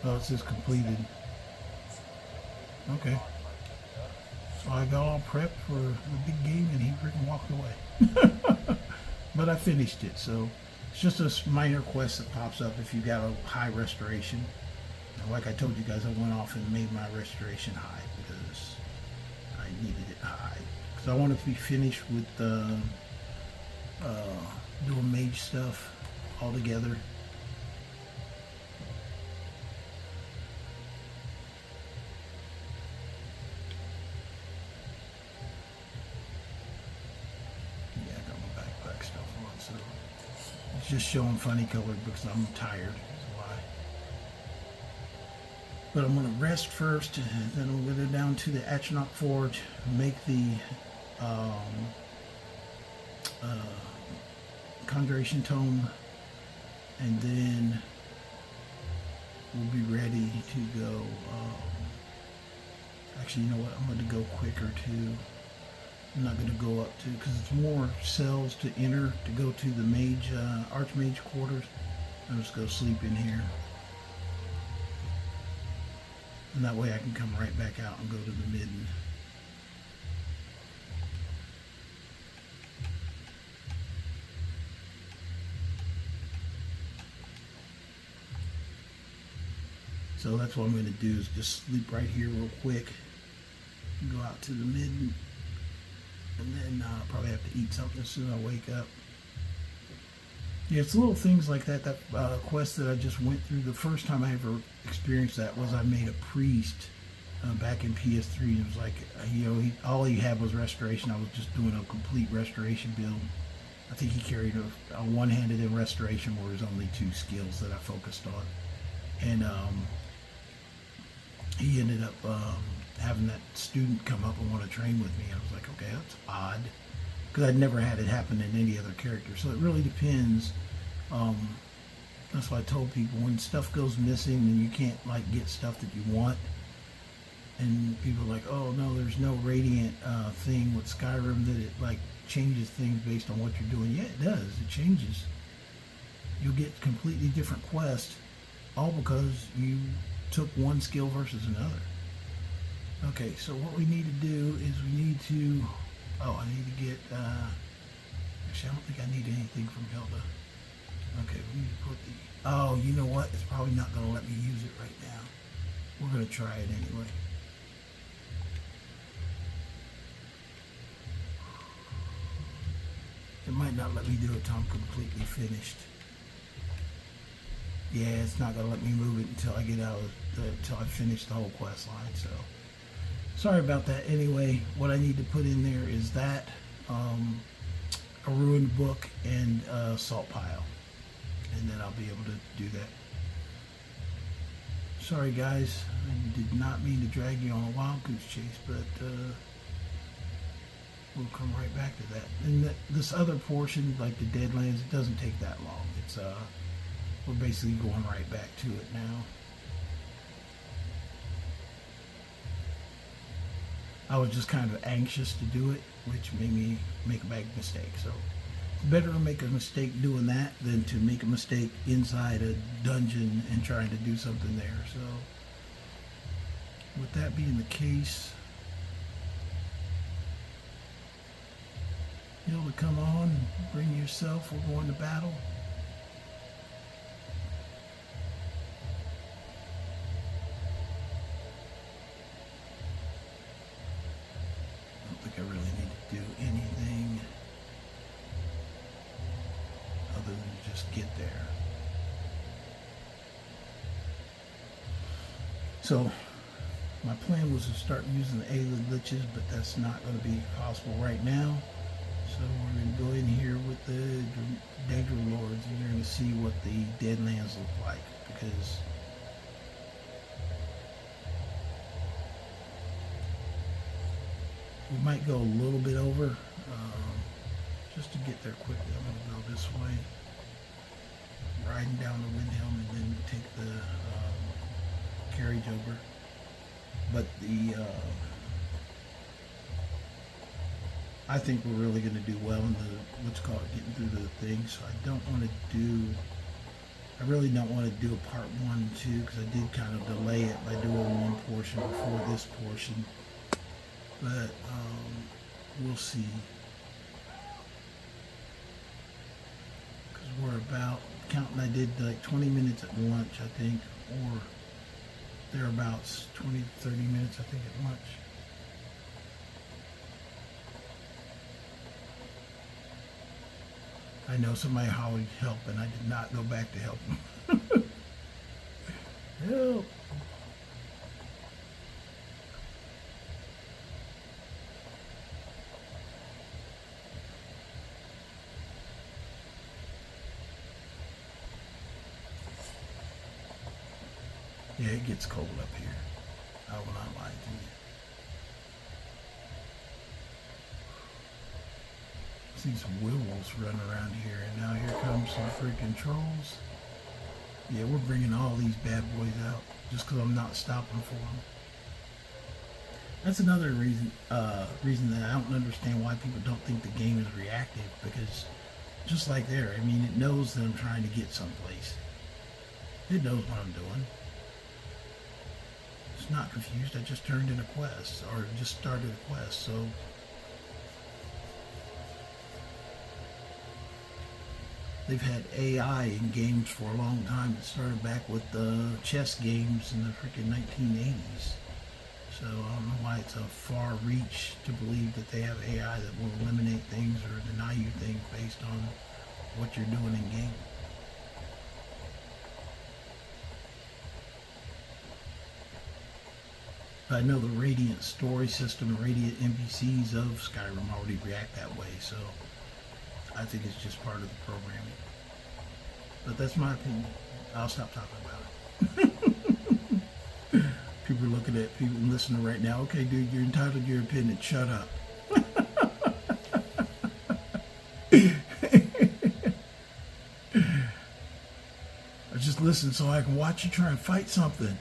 Oh, it says completed. Okay. So I got all prepped for the big game and he freaking walked away. But I finished it, so it's just a minor quest that pops up if you got a high restoration. And like I told you guys, I went off and made my restoration high because I needed it high. Because I wanted to be finished with doing mage stuff all together. It's just showing funny colored because I'm tired. That's why. But I'm going to rest first, and then I'm going to go down to the Atronach Forge, make the Conjuration Tome, and then we'll be ready to go. Actually, you know what? I'm going to go quicker too. I'm not going to go up to, because it's more cells to enter to go to the mage, archmage quarters. I'll just go sleep in here. And that way I can come right back out and go to the midden. So that's what I'm going to do, is just sleep right here real quick. Go out to the midden. And then I'll probably have to eat something as soon as I wake up. Yeah, it's little things like that. That quest that I just went through, the first time I ever experienced that was I made a priest back in PS3. It was like, all he had was restoration. I was just doing a complete restoration build. I think he carried a one-handed in restoration where there's only 2 skills that I focused on. And he ended up having that student come up and want to train with me. I was like, okay, that's odd, because I'd never had it happen in any other character. So it really depends. That's why I told people, when stuff goes missing and you can't like get stuff that you want, and people are like, oh no, there's no radiant thing with Skyrim that it like changes things based on what you're doing. Yeah, it does. It changes. You'll get completely different quests, all because you took one skill versus another. Okay, so what we need to do is we need to, I need to get, actually I don't think I need anything from Hilda. Okay, we need to put the, you know what, it's probably not going to let me use it right now. We're going to try it anyway. It might not let me do it until I'm completely finished. Yeah, it's not going to let me move it until I get out of until I finish the whole quest line, so. Sorry about that. Anyway, what I need to put in there is that, a ruined book, and a salt pile. And then I'll be able to do that. Sorry guys, I did not mean to drag you on a wild goose chase, but we'll come right back to that. And this other portion, like the Deadlands, it doesn't take that long. It's we're basically going right back to it now. I was just kind of anxious to do it, which made me make a big mistake. So it's better to make a mistake doing that than to make a mistake inside a dungeon and trying to do something there. So with that being the case, you know, to come on, bring yourself, we're going to battle. get there. So my plan was to start using the Ayleid liches, but that's not going to be possible right now. So we're going to go in here with the Daedric Lords, and you're going to see what the Deadlands look like, because we might go a little bit over, just to get there quickly. I'm going to go this way, riding down the Windhelm, and then take the carriage over. But I think we're really going to do well in the, let's call it, getting through the thing. So I really don't want to do a part 1 and 2, because I did kind of delay it by doing one portion before this portion. But we'll see. Because we're about, counting, I did like 20 minutes at lunch, I think, or thereabouts, 20 to 30 minutes, I think, at lunch. I know somebody hollered help, and I did not go back to help them. Help! Yeah, it gets cold up here. I will not lie to you. See some werewolves running around here, and now here comes some freaking trolls. Yeah, we're bringing all these bad boys out just because I'm not stopping for them. That's another reason that I don't understand why people don't think the game is reactive, because just like there, I mean, it knows that I'm trying to get someplace. It knows what I'm doing. It's not confused. I just turned in a quest, or just started a quest, so they've had AI in games for a long time. It started back with the chess games in the freaking 1980s. So I don't know why it's a far reach to believe that they have AI that will eliminate things or deny you things based on what you're doing in game. I know the Radiant story system, Radiant NPCs of Skyrim already react that way, so I think it's just part of the programming. But that's my opinion. I'll stop talking about it. People are looking at people listening right now. Okay, dude, you're entitled to your opinion. Shut up. I just listen so I can watch you try and fight something.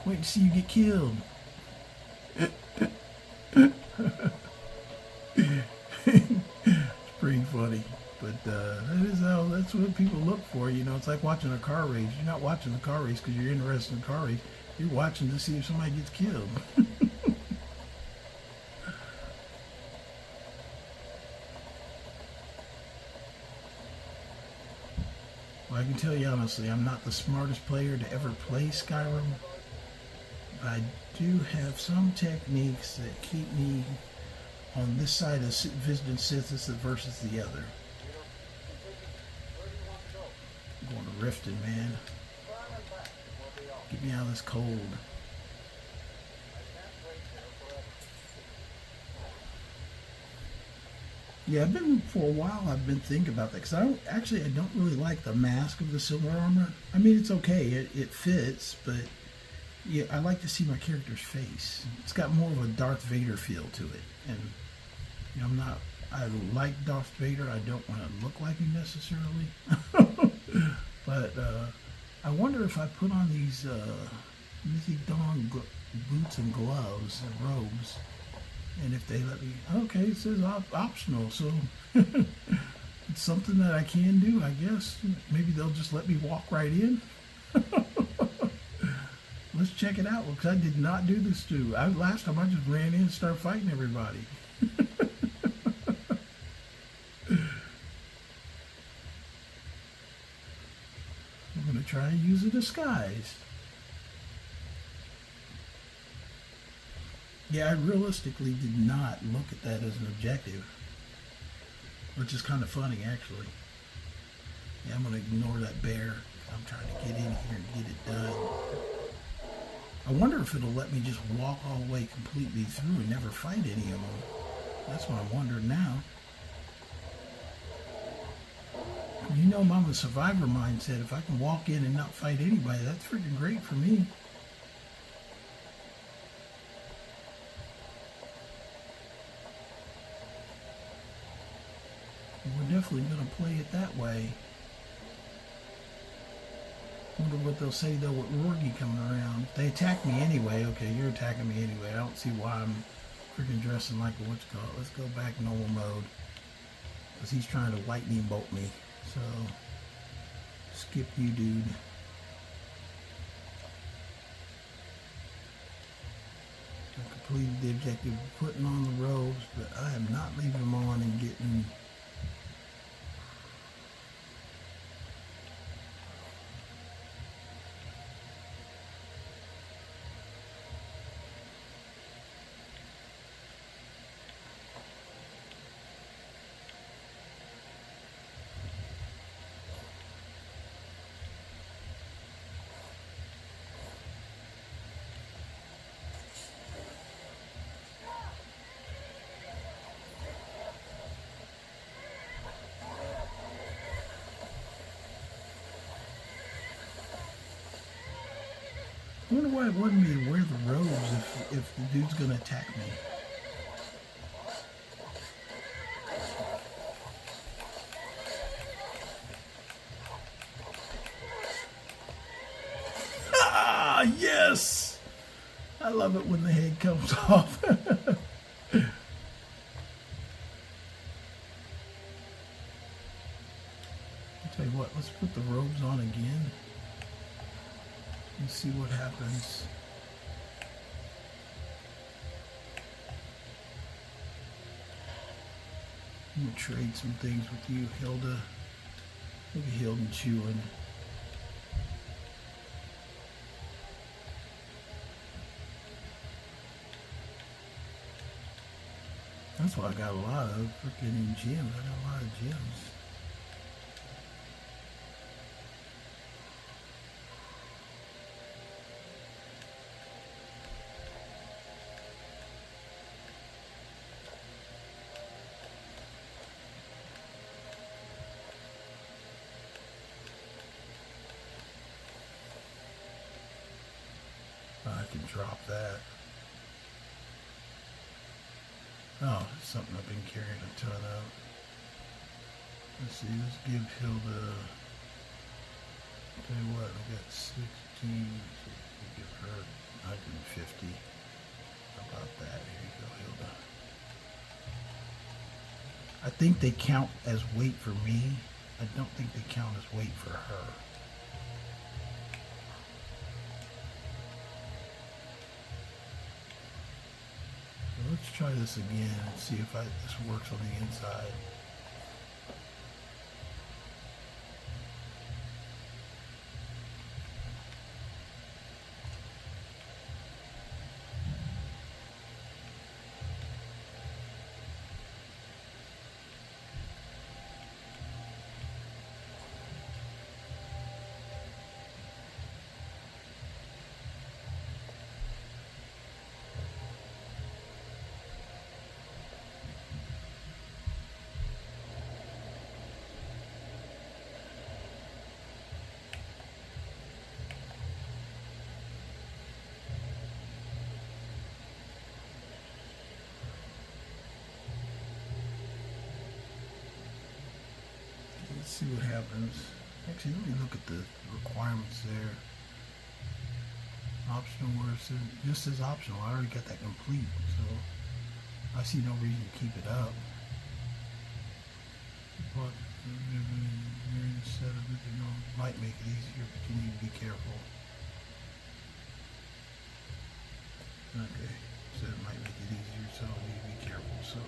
Wait to see you get killed. It's pretty funny, but that's what people look for. You know, it's like watching a car race. You're not watching the car race because you're interested in the car race. You're watching to see if somebody gets killed. Well, I can tell you honestly, I'm not the smartest player to ever play Skyrim. But I do have some techniques that keep me on this side of visiting synthesis versus the other. I'm going to Riften, man. Get me out of this cold. Yeah, I've been thinking about that, because I don't really like the mask of the silver armor. I mean, it's okay, it fits, but yeah, I like to see my character's face. It's got more of a Darth Vader feel to it, and you know, I like Darth Vader. I don't want to look like him necessarily, but I wonder if I put on these Mythic Dawn boots and gloves and robes, and if they let me. Okay, it says optional, so it's something that I can do, I guess. Maybe they'll just let me walk right in. Let's check it out, because I did not do this too. Last time I just ran in and started fighting everybody. I'm going to try and use a disguise. Yeah, I realistically did not look at that as an objective, which is kind of funny, actually. Yeah, I'm gonna ignore that bear. I'm trying to get in here and get it done. I wonder if it'll let me just walk all the way completely through and never fight any of them. That's what I'm wondering now. You know, I'm a survivor mindset. If I can walk in and not fight anybody, that's freaking great for me. We're definitely going to play it that way. Wonder what they'll say though with Rorgy coming around. If they attack me anyway, okay, you're attacking me anyway. I don't see why I'm freaking dressing like a what's called. Let's go back normal mode. Because he's trying to lightning bolt me. So, skip you, dude. I completed the objective of putting on the robes, but I am not leaving them on and getting... I wonder why it wanted me to wear the robes if the dude's going to attack me. Ah, yes! I love it when the head comes off. I'll tell you what, let's put the robes on again. And see what happens. I'm gonna trade some things with you, Hilda. Maybe Hilda and chewing. That's why I got a lot of freaking gems. I got a lot of gems. I can drop that. Oh, it's something I've been carrying a ton of. Let's see, let's give Hilda, tell you what, I got 16, so we'll give her 150. How about that? Here you go, Hilda. I think they count as weight for me. I don't think they count as weight for her. Let's try this again and see if this works on the inside. Let's see what happens. Actually, let me look at the requirements there. Optional, where it says, just as optional. I already got that complete, so I see no reason to keep it up. But might make it easier, but you need to be careful. Okay, so it might make it easier, so you need to be careful. So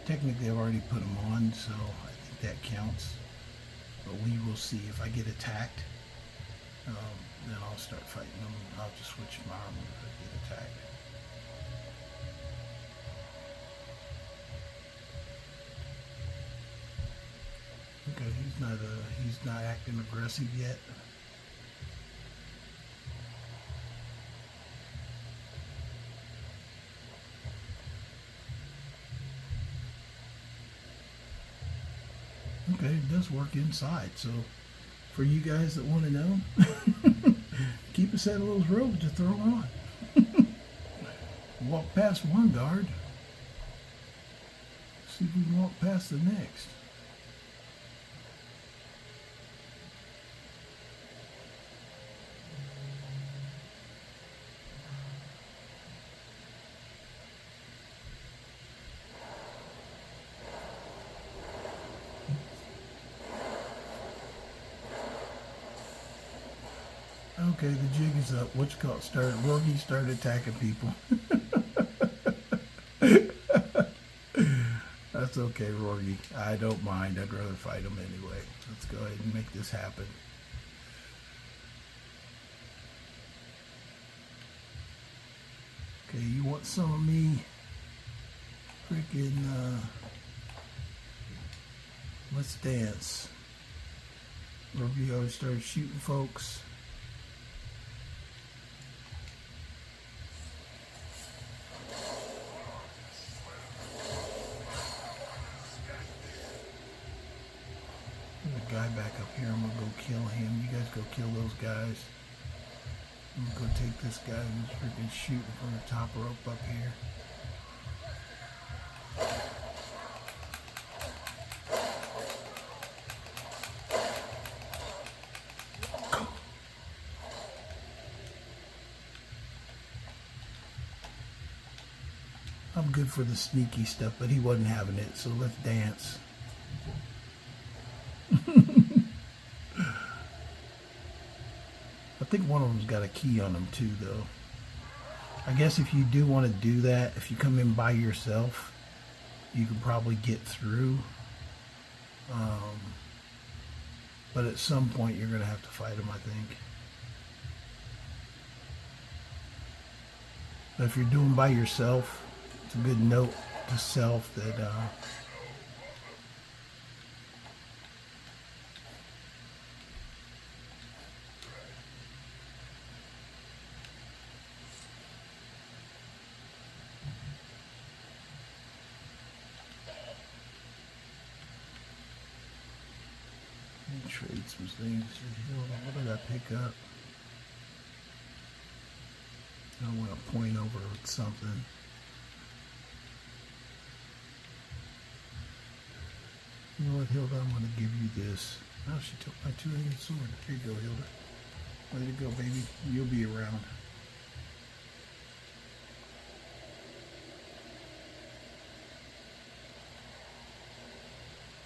technically, I've already put them on, so I think that counts. But we will see. If I get attacked, then I'll start fighting them. I'll just switch my armor if I get attacked. Okay, he's not acting aggressive yet. Okay, it does work inside, so for you guys that want to know, keep a set of those robes to throw on. Walk past one guard. See if we can walk past the next. Okay, the jig is up. What's called started. Rogi started attacking people. That's okay, Rogi. I don't mind. I'd rather fight him anyway. Let's go ahead and make this happen. Okay, you want some of me? Freaking, let's dance. Rogi always started shooting folks. Guy back up here. I'm gonna go kill him. You guys go kill those guys. I'm gonna go take this guy who's freaking shooting from the top rope up here. I'm good for the sneaky stuff, but he wasn't having it, so let's dance. I think one of them's got a key on them too, though. I guess if you do want to do that, if you come in by yourself, you can probably get through. But at some point, you're going to have to fight them, I think. But if you're doing by yourself, it's a good note to self that trade some things. What did I pick up? I want to point over with something. You know what, Hilda? I'm going to give you this. Oh, she took my two-handed sword. Here you go, Hilda. Way to go, baby. You'll be around.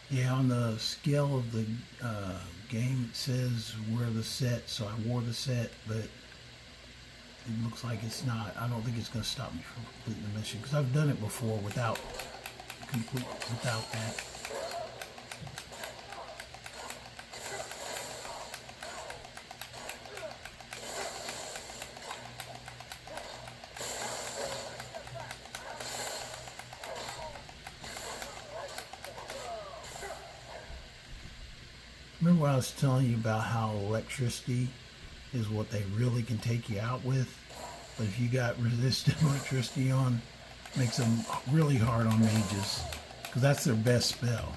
Yeah, on the scale of the game, it says wear the set, so I wore the set, but it looks like it's not. I don't think it's going to stop me from completing the mission, because I've done it before without that. Remember when I was telling you about how electricity is what they really can take you out with? But if you got resistant electricity on, it makes them really hard on mages, because that's their best spell.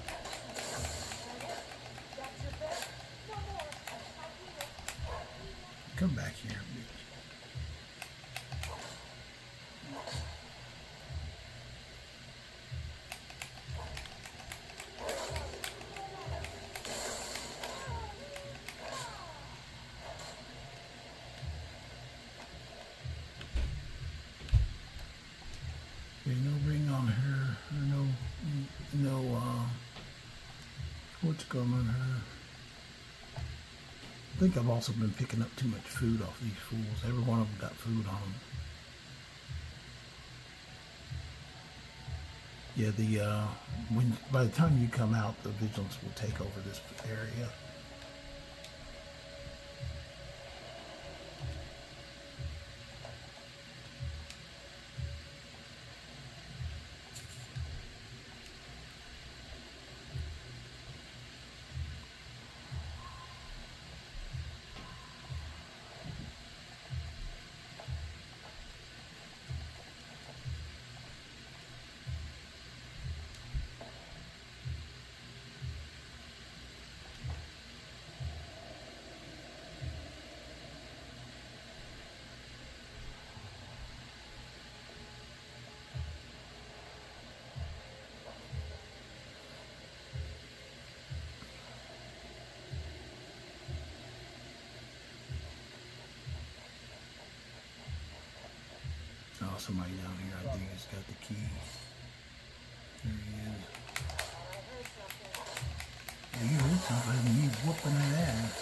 Come back here, bitch. No ring on her, what's going on her? I think I've also been picking up too much food off these fools. Every one of them got food on them. Yeah, by the time you come out, the vigilance will take over this area. somebody down here. I think he's got the key. There he is. Yeah, you heard something. He's whooping that ass.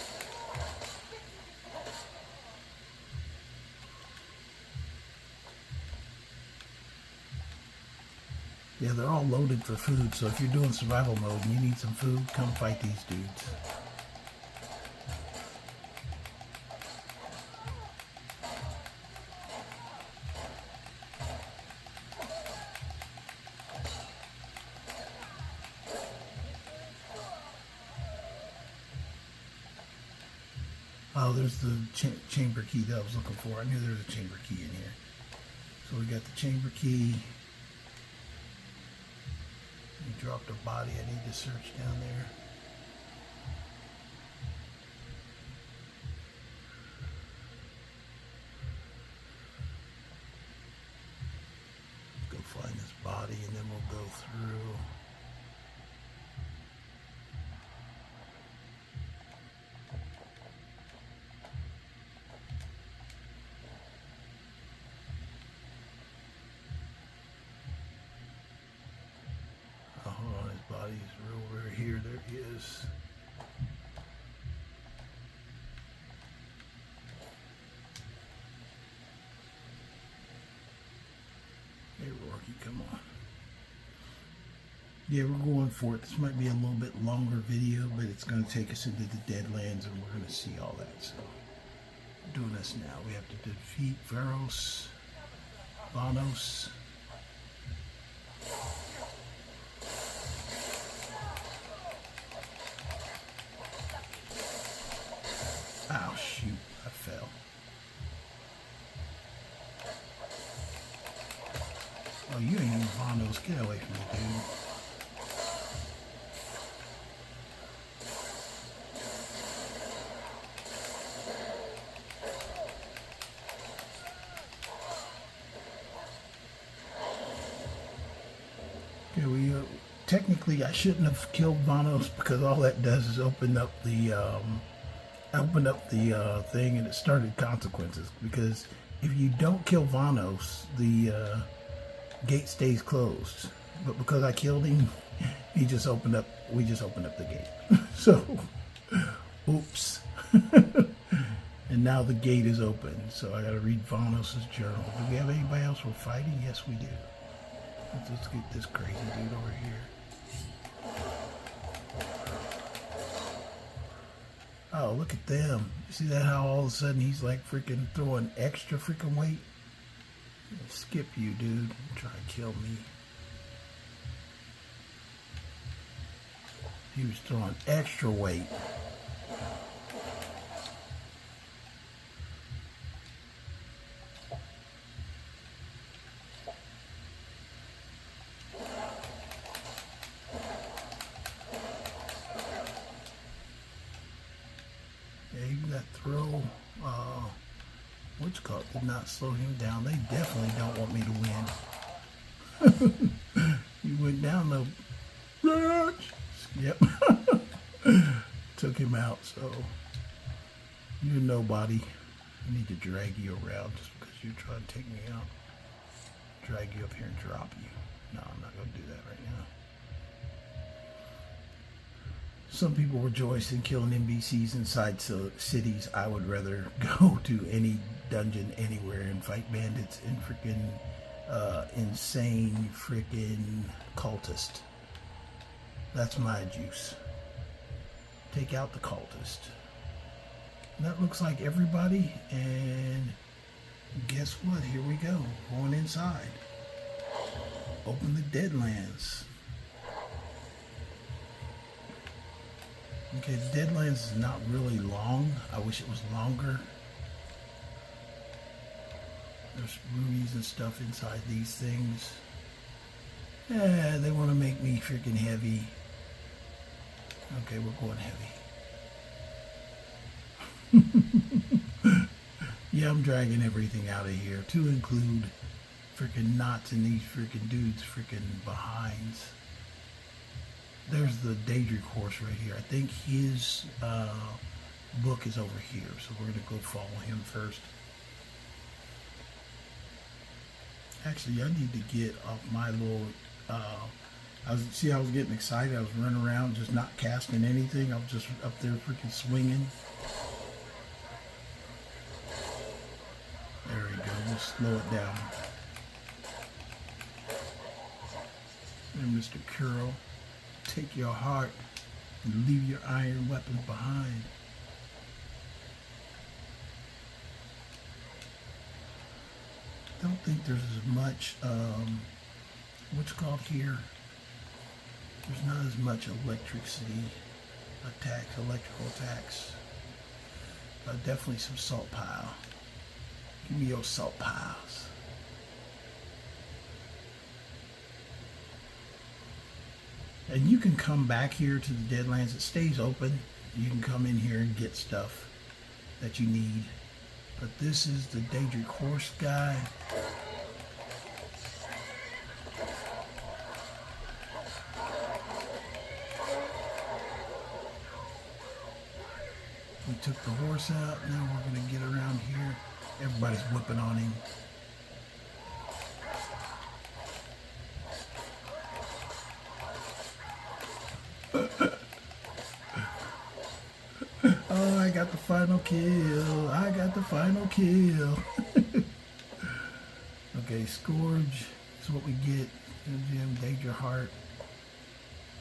Yeah, they're all loaded for food, so if you're doing survival mode and you need some food, come fight these dudes. Oh, there's the chamber key that I was looking for. I knew there was a chamber key in here. So we got the chamber key. You dropped a body. I need to search down there. Let's go find this body and then we'll go through. Body's over here. There he is. Hey, Rocky, come on. Yeah, we're going for it. This might be a little bit longer video, but it's going to take us into the Deadlands, and we're going to see all that. So, we're doing this now. We have to defeat Vanos. Oh, shoot. I fell. Oh, you ain't even Vanos. Get away from me, dude. Okay, technically, I shouldn't have killed Vanos because all that does is open up the thing and it started consequences, because if you don't kill Vanos, the gate stays closed, but because I killed him, we just opened up the gate. So oops. And now the gate is open, so I gotta read Vanos' journal. Do we have anybody else we're fighting? Yes, we do. Let's get this crazy dude over here. Oh, look at them. You see that, how all of a sudden he's like freaking throwing extra freaking weight? Skip you, dude. Try to kill me. He was throwing extra weight. That throw, what's called, did not slow him down. They definitely don't want me to win. He went down the, yep, took him out. So you're nobody. I need to drag you around just because you're trying to take me out. Drag you up here and drop you. No, I'm not going to do that right now. Some people rejoice in killing NPCs inside cities. I would rather go to any dungeon anywhere and fight bandits and freaking insane freaking cultist. That's my juice. Take out the cultist. And that looks like everybody, and guess what? Here we go. Going inside. Open the Deadlands. Okay, the Deadlands is not really long. I wish it was longer. There's rubies and stuff inside these things. Yeah, they want to make me freaking heavy. Okay, we're going heavy. Yeah, I'm dragging everything out of here, to include freaking knots in these freaking dudes' freaking behinds. There's the Daedric horse right here. I think his book is over here, so we're going to go follow him first. Actually, I need to get off my little. I was getting excited. I was running around, just not casting anything. I was just up there freaking swinging. There we go. We'll slow it down. And Mr. Curl, take your heart and leave your iron weapons behind. Don't think there's as much, what's called here? There's not as much electricity attacks, electrical attacks. Definitely some salt pile. Give me your salt piles. And you can come back here to the Deadlands. It stays open. You can come in here and get stuff that you need. But this is the Daedric horse guy. We took the horse out. Now we're going to get around here. Everybody's whipping on him. Oh, I got the final kill. I got the final kill. Okay, Scourge is what we get. Gem, Daedric Heart.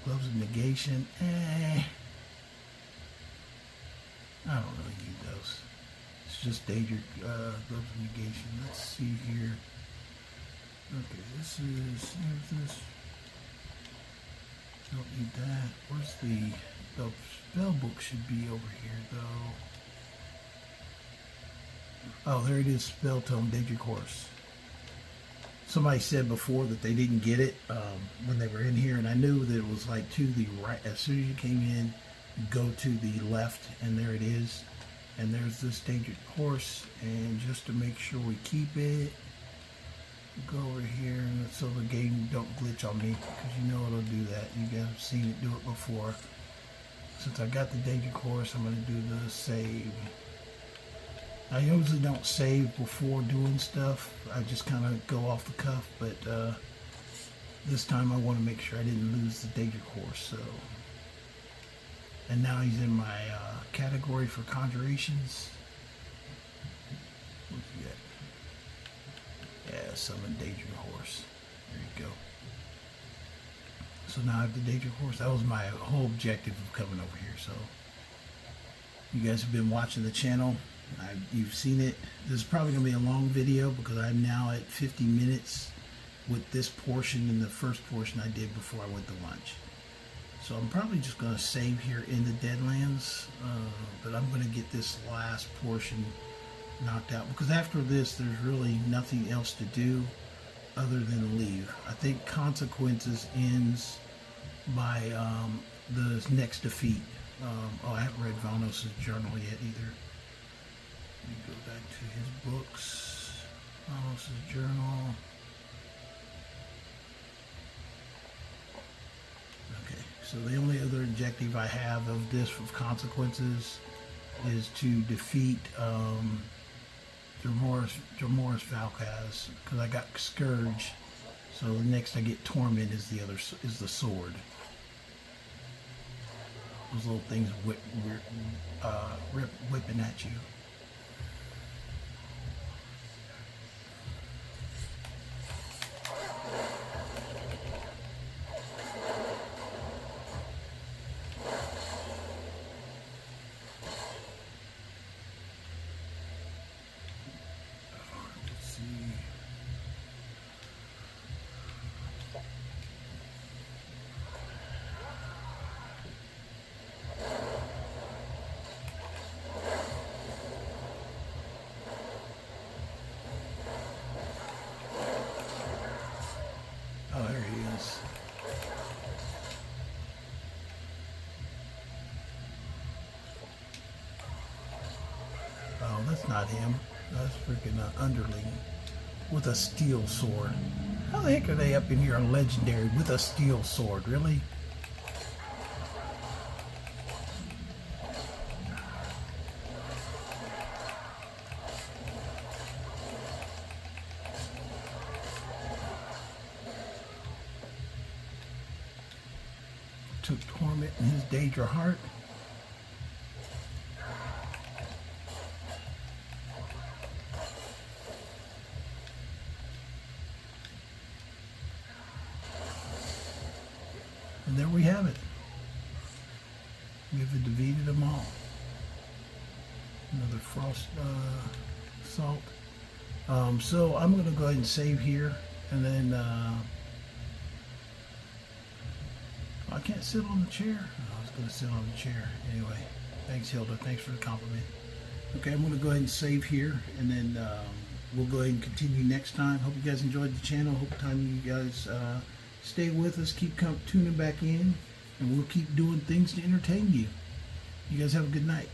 Gloves of Negation. I don't really need those. It's just Daedric Gloves of Negation. Let's see here. Okay, this is... There's this. Don't need that. Where's the spell book? Should be over here, though. Oh, there it is. Spell Tome, Daedric Horse. Somebody said before that they didn't get it when they were in here, and I knew that it was like to the right. As soon as you came in, you go to the left, and there it is. And there's this Daedric Horse, and just to make sure we keep it, go over here so the game don't glitch on me, because you know it'll do that. You guys have seen it do it before. Since I got the Daedric Horse, I'm going to do the save. I usually don't save before doing stuff. I just kind of go off the cuff, but this time I want to make sure I didn't lose the Daedric Horse. So, and now he's in my category for conjurations. What's he got? Yeah, summon Daedric Horse. There you go. So now I have the Daedric Horse. That was my whole objective of coming over here. So you guys have been watching the channel. You've seen it. This is probably going to be a long video because I'm now at 50 minutes with this portion and the first portion I did before I went to lunch. So I'm probably just going to save here in the Deadlands, but I'm going to get this last portion knocked out because after this there's really nothing else to do other than leave. I think Consequences ends by the next defeat. Oh, I haven't read Vanos' journal yet either. Let me go back to his books. Vanos' journal. Okay, so the only other objective I have of this of Consequences is to defeat Dramoris Valkaz, because I got Scourge. So the next I get Torment is the sword. Those little things whipping at you. Oh, there he is. Oh, that's not him. That's freaking underling with a steel sword. How the heck are they up in here on Legendary with a steel sword? Really? took torment in his Daedra heart. And there we have it. We've defeated them all. Another frost salt. So I'm going to go ahead and save here, and then I can't sit on the chair. I was going to sit on the chair anyway. Thanks, Hilda. Thanks for the compliment. Okay, I'm going to go ahead and save here, and then we'll go ahead and continue next time. Hope you guys enjoyed the channel. Hope you guys stay with us. Keep tuning back in, and we'll keep doing things to entertain you. You guys have a good night.